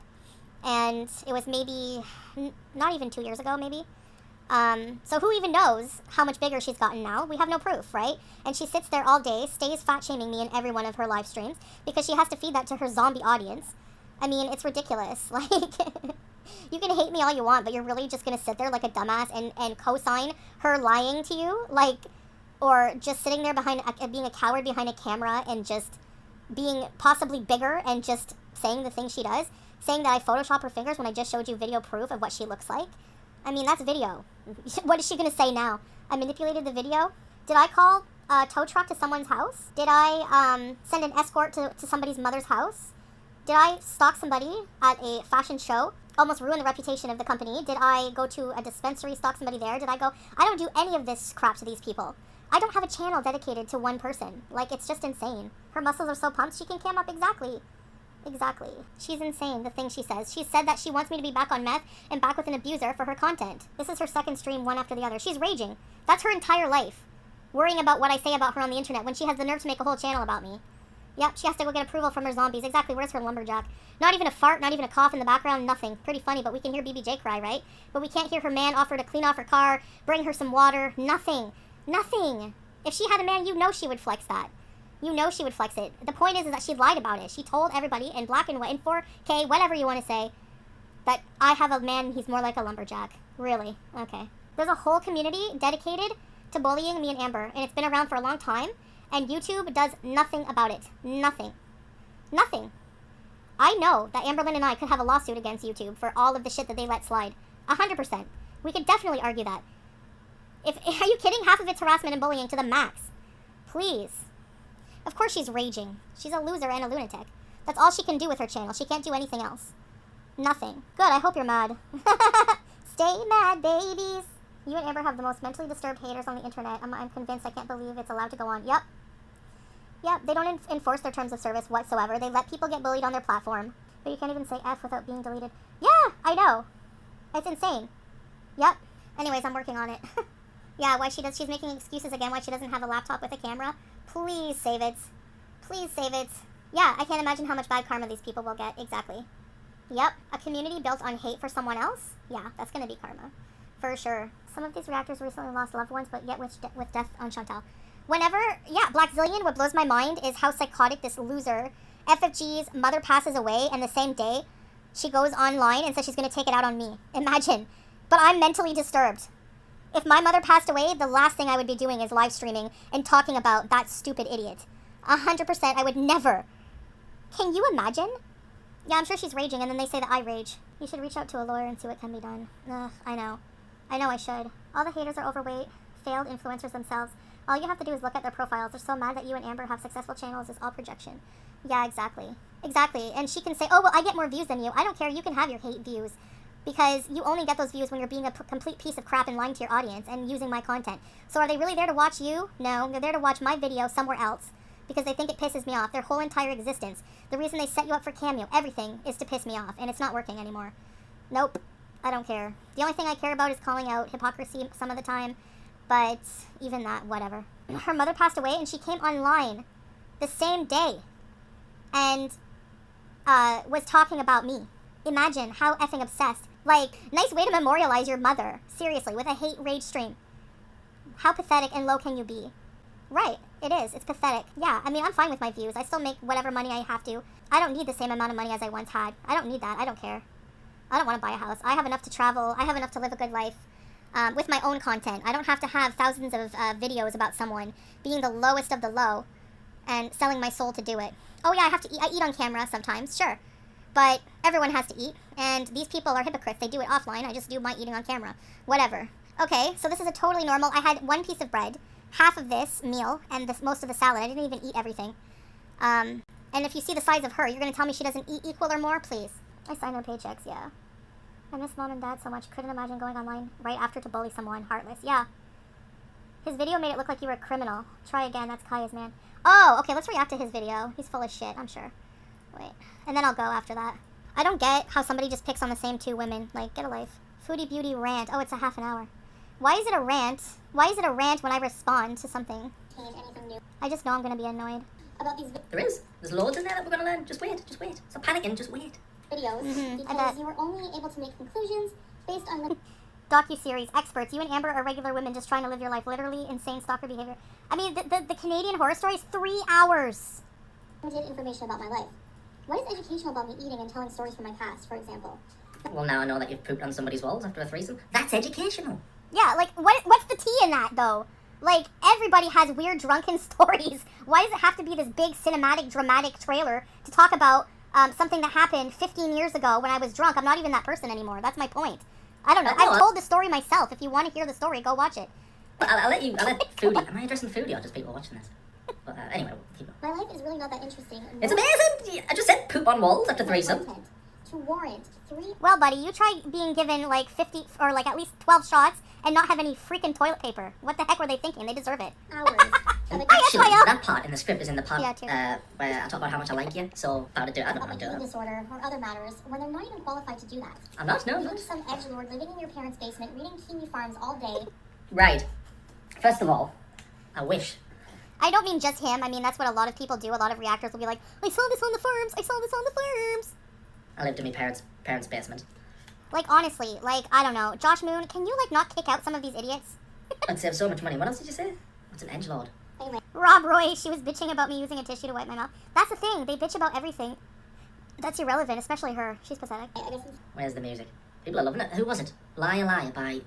And it was maybe, not even 2 years ago, maybe. So who even knows how much bigger she's gotten now? We have no proof, right? And she sits there all day, stays fat-shaming me in every one of her live streams because she has to feed that to her zombie audience. I mean, it's ridiculous. Like, you can hate me all you want, but you're really just going to sit there like a dumbass and co-sign her lying to you? Like, or just sitting there behind, being a coward behind a camera and just being possibly bigger and just saying the things she does? Saying that I Photoshop her fingers when I just showed you video proof of what she looks like? I mean, that's video. What is she going to say now? I manipulated the video? Did I call a tow truck to someone's house? Did I send an escort to somebody's mother's house? Did I stalk somebody at a fashion show? Almost ruin the reputation of the company? Did I go to a dispensary, stalk somebody there? Did I go? I don't do any of this crap to these people. I don't have a channel dedicated to one person. Like, it's just insane. Her muscles are so pumped, she can cam up exactly. Exactly. She's insane, the things she says. She said that she wants me to be back on meth and back with an abuser for her content. This is her second stream, one after the other. She's raging. That's her entire life. Worrying about what I say about her on the internet when she has the nerve to make a whole channel about me. Yep, she has to go get approval from her zombies. Exactly, where's her lumberjack? Not even a fart, not even a cough in the background, nothing. Pretty funny, but we can hear BBJ cry, right? But we can't hear her man offer to clean off her car, bring her some water, nothing. Nothing. If she had a man, you know she would flex that. You know she would flex it. The point is that she lied about it. She told everybody in black and white, in 4K, whatever you want to say, that I have a man, he's more like a lumberjack. Really? Okay. There's a whole community dedicated to bullying me and Amber, and it's been around for a long time, and YouTube does nothing about it. Nothing. Nothing. I know that Amberlynn and I could have a lawsuit against YouTube for all of the shit that they let slide. 100%. We could definitely argue that. Are you kidding? Half of it's harassment and bullying to the max. Please. Of course she's raging. She's a loser and a lunatic. That's all she can do with her channel. She can't do anything else. Nothing. Good, I hope you're mad. Stay mad, babies. You and Amber have the most mentally disturbed haters on the internet. I'm convinced. I can't believe it's allowed to go on. Yep. Yep, they don't enforce their terms of service whatsoever. They let people get bullied on their platform. But you can't even say F without being deleted. Yeah, I know. It's insane. Yep. Anyways, I'm working on it. Yeah, she's making excuses again why she doesn't have a laptop with a camera. Please save it. Please save it. Yeah, I can't imagine how much bad karma these people will get. Exactly. Yep, a community built on hate for someone else? Yeah, that's gonna be karma. For sure. Some of these reactors recently lost loved ones, but yet with death on Chantal. Whenever, yeah, Black Zillion, what blows my mind is how psychotic this loser, FFG's mother passes away, and the same day, she goes online and says she's gonna take it out on me. Imagine. But I'm mentally disturbed. If my mother passed away, the last thing I would be doing is live streaming and talking about that stupid idiot. 100%, I would never. Can you imagine? Yeah, I'm sure she's raging, and then they say that I rage. You should reach out to a lawyer and see what can be done. Ugh, I know. I know I should. All the haters are overweight, failed influencers themselves. All you have to do is look at their profiles. They're so mad that you and Amber have successful channels. It's all projection. Yeah, exactly. Exactly. And she can say, oh, well, I get more views than you. I don't care. You can have your hate views. Because you only get those views when you're being a complete piece of crap and lying to your audience and using my content. So are they really there to watch you? No, they're there to watch my video somewhere else because they think it pisses me off. Their whole entire existence. The reason they set you up for Cameo, everything, is to piss me off, and it's not working anymore. Nope, I don't care. The only thing I care about is calling out hypocrisy some of the time, but even that, whatever. Her mother passed away, and she came online the same day and was talking about me. Imagine how effing obsessed. Like, nice way to memorialize your mother. Seriously, with a hate rage stream. How pathetic and low can you be? Right, it is. It's pathetic. Yeah, I mean, I'm fine with my views. I still make whatever money I have to. I don't need the same amount of money as I once had. I don't need that. I don't care. I don't want to buy a house. I have enough to travel. I have enough to live a good life with my own content. I don't have to have thousands of videos about someone being the lowest of the low and selling my soul to do it. Oh yeah, I have to eat. I eat on camera sometimes, sure. But everyone has to eat, and these people are hypocrites. They do it offline. I just do my eating on camera. Whatever. Okay, so this is a totally normal. I had one piece of bread, half of this meal, and most of the salad. I didn't even eat everything. And if you see the size of her, you're going to tell me she doesn't eat equal or more? Please. I sign her paychecks, yeah. I miss mom and dad so much. Couldn't imagine going online right after to bully someone. Heartless. Yeah. His video made it look like you were a criminal. Try again. That's Kaya's man. Oh, okay, let's react to his video. He's full of shit, I'm sure. Wait, and then I'll go after that. I don't get how somebody just picks on the same two women. Like, get a life. Foodie beauty rant. Oh, it's a half an hour. Why is it a rant? Why is it a rant when I respond to something? Anything new I just know I'm gonna be annoyed. about these There is. There's loads in there that we're gonna learn. Just wait. Just wait. Stop panicking. Just wait. videos because you were only able to make conclusions based on the... docuseries, experts. You and Amber are regular women just trying to live your life. Literally insane stalker behavior. I mean, the Canadian Horror Story is 3 hours. Limited information about my life. What is educational about me eating and telling stories from my past, for example? Well, now I know that you've pooped on somebody's walls after a threesome. That's educational. Yeah, like, what's the tea in that, though? Like, everybody has weird drunken stories. Why does it have to be this big cinematic, dramatic trailer to talk about something that happened 15 years ago when I was drunk? I'm not even that person anymore. That's my point. I don't know. I've told the story myself. If you want to hear the story, go watch it. I'll let Foodie. Am I addressing Foodie or just people watching this? But anyway, keep going. My life is really not that interesting. It's amazing! I just said poop on walls after threesome. To warrant 3... Well, buddy, you try being given, like, 50, or, like, at least 12 shots and not have any freaking toilet paper. What the heck were they thinking? They deserve it. Hours. And actually, that part in the script is in the part Yeah, where I talk about how much I like you, so how to do it. I don't know how to do eating it. disorder or other matters when they're not even qualified to do that. I'm not, no. Being some edgelord living in your parents' basement, reading Kiwi Farms all day. Right. First of all, I wish. I don't mean just him. I mean, that's what a lot of people do. A lot of reactors will be like, I saw this on the farms. I saw this on the farms. I lived in my parents' basement. Like, honestly, like, I don't know. Josh Moon, can you, like, not kick out some of these idiots? I'd save so much money. What else did you say? What's an edgelord? Anyway. Rob Roy, she was bitching about me using a tissue to wipe my mouth. That's the thing. They bitch about everything. That's irrelevant, especially her. She's pathetic. Where's the music? People are loving it. Who was it? Liar Liar by...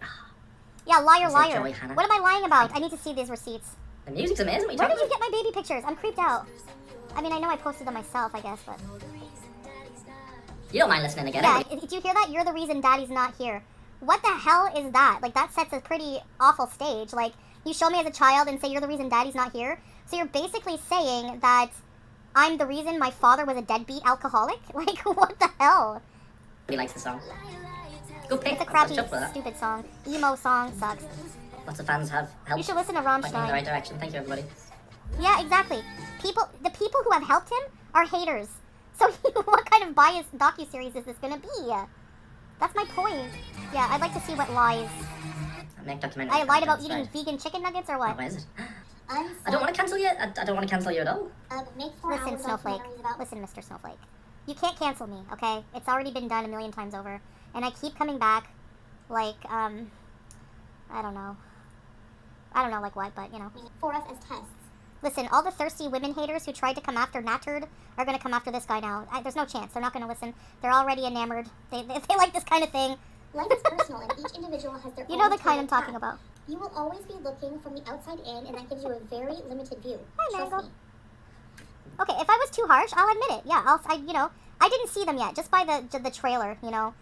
Yeah, Liar Is it Liar. Joy Hannah? What am I lying about? I need to see these receipts. The music's amazing. What Where are you did you talking get my baby pictures? I'm creeped out. I mean, I know I posted them myself, I guess, but... about? You don't mind listening again, Yeah, do do you hear that? You're the reason Daddy's not here. What the hell is that? Like, that sets a pretty awful stage. Like, you show me as a child and say you're the reason Daddy's not here. So you're basically saying that I'm the reason my father was a deadbeat alcoholic? Like, what the hell? He likes the song. Go pick. It's a crappy, stupid song. Emo song sucks. Lots of fans have helped. You should listen to Pointing in the Rammstein. right direction. Thank you, everybody. Yeah, exactly. The people who have helped him are haters. So what kind of biased docuseries is this gonna be? That's my point. Yeah, I'd like to see what lies. I lied about eating vegan chicken nuggets or what? Oh, where is it? I don't want to cancel you. I don't want to cancel you at all. Listen, Snowflake. Listen, Mr. Snowflake. You can't cancel me, okay? It's already been done a million times over. And I keep coming back, like, I don't know. I don't know like what, but, you know. For us as tests. Listen, all the thirsty women haters who tried to come after Natturd are going to come after this guy now. There's no chance. They're not going to listen. They're already enamored. They like this kind of thing. Life is personal, and each individual has their own... You know the kind I'm path. talking about. You will always be looking from the outside in, and that gives you a very limited view. Hi, Trust Mango. me. Okay, if I was too harsh, I'll admit it. Yeah, I didn't see them yet, just by the trailer, you know.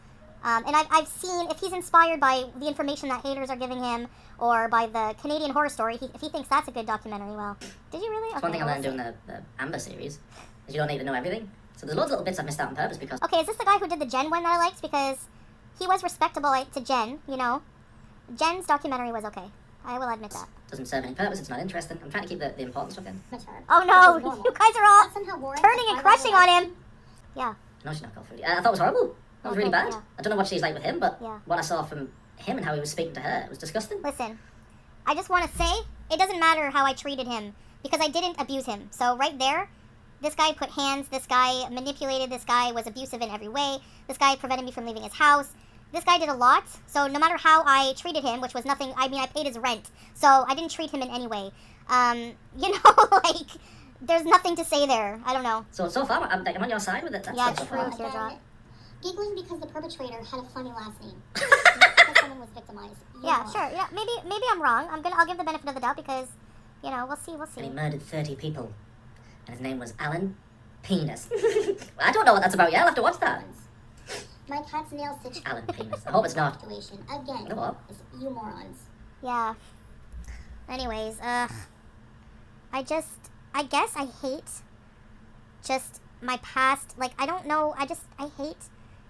And I've seen, if he's inspired by the information that haters are giving him, or by the Canadian Horror Story, if he thinks that's a good documentary, well, did you really? It's one thing I learned doing the Amber series, is you don't need to know everything. So there's loads of little bits I've missed out on purpose because... Okay, is this the guy who did the Jen one that I liked? Because he was respectable to Jen, you know. Jen's documentary was okay. I will admit that. Doesn't serve any purpose, it's not interesting. I'm trying to keep the important stuff in. Oh no, you guys are all turning and crushing on him. Yeah. No, she's not called Foodie. I thought it was horrible. That was really bad. Yeah. I don't know what she's like with him, but Yeah. what I saw from him and how he was speaking to her, it was disgusting. Listen, I just want to say, it doesn't matter how I treated him, because I didn't abuse him. So right there, this guy put hands, this guy manipulated, this guy was abusive in every way, this guy prevented me from leaving his house. This guy did a lot, so no matter how I treated him, which was nothing, I mean, I paid his rent, so I didn't treat him in any way. You know, like, there's nothing to say there. I don't know. So far, I'm on your side with it. That's Yeah, so true, far. Teardrop. Giggling because the perpetrator had a funny last name. Because someone was victimized. Yeah, sure. Yeah, maybe I'm wrong. I'll give the benefit of the doubt because, you know, we'll see. And he murdered 30 people, and his name was Alan Penis. I don't know what that's about yet. I'll have to watch that. My cat's nail stitch. Alan Penis. I hope it's not. Situation again. You know what? It's you morons. Yeah. Anyways, I guess I hate just my past. Like, I don't know. I hate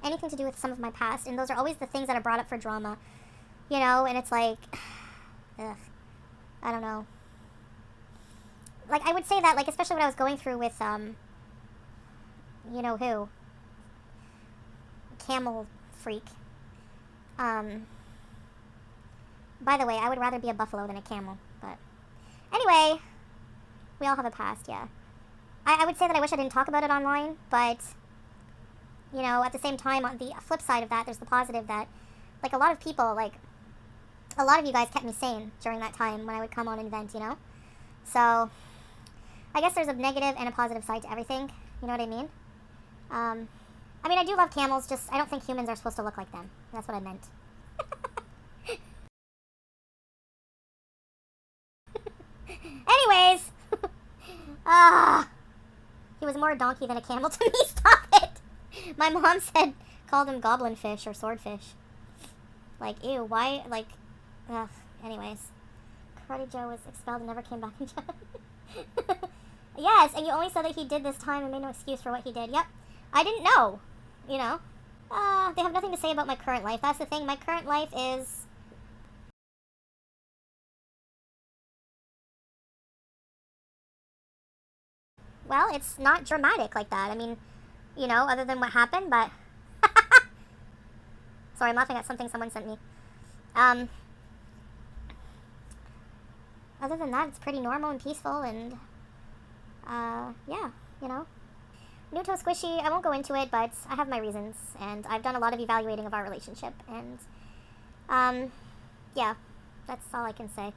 anything to do with some of my past, and those are always the things that are brought up for drama, you know. And it's like, ugh, I don't know. Like, I would say that, like, especially what I was going through with you know who, Camel Freak. By the way, I would rather be a buffalo than a camel, but anyway, we all have a past, yeah. I would say that I wish I didn't talk about it online, but, you know, at the same time, on the flip side of that, there's the positive that, like, a lot of people, like, a lot of you guys kept me sane during that time when I would come on and vent, you know? So, I guess there's a negative and a positive side to everything. You know what I mean? I mean, I do love camels, just I don't think humans are supposed to look like them. That's what I meant. Anyways, he was more a donkey than a camel to me. Stop it. My mom said, called him goblin fish or swordfish. Like, ew, why, like, ugh. Anyways, Karate Joe was expelled and never came back in jail. Yes, and you only said that he did this time and made no excuse for what he did. Yep, I didn't know, you know. They have nothing to say about my current life. That's the thing. My current life is... well, it's not dramatic like that. I mean, you know, other than what happened, but... Sorry, I'm laughing at something someone sent me. Other than that, it's pretty normal and peaceful, and, yeah, you know. New to Squishy, I won't go into it, but I have my reasons, and I've done a lot of evaluating of our relationship, and, yeah, that's all I can say.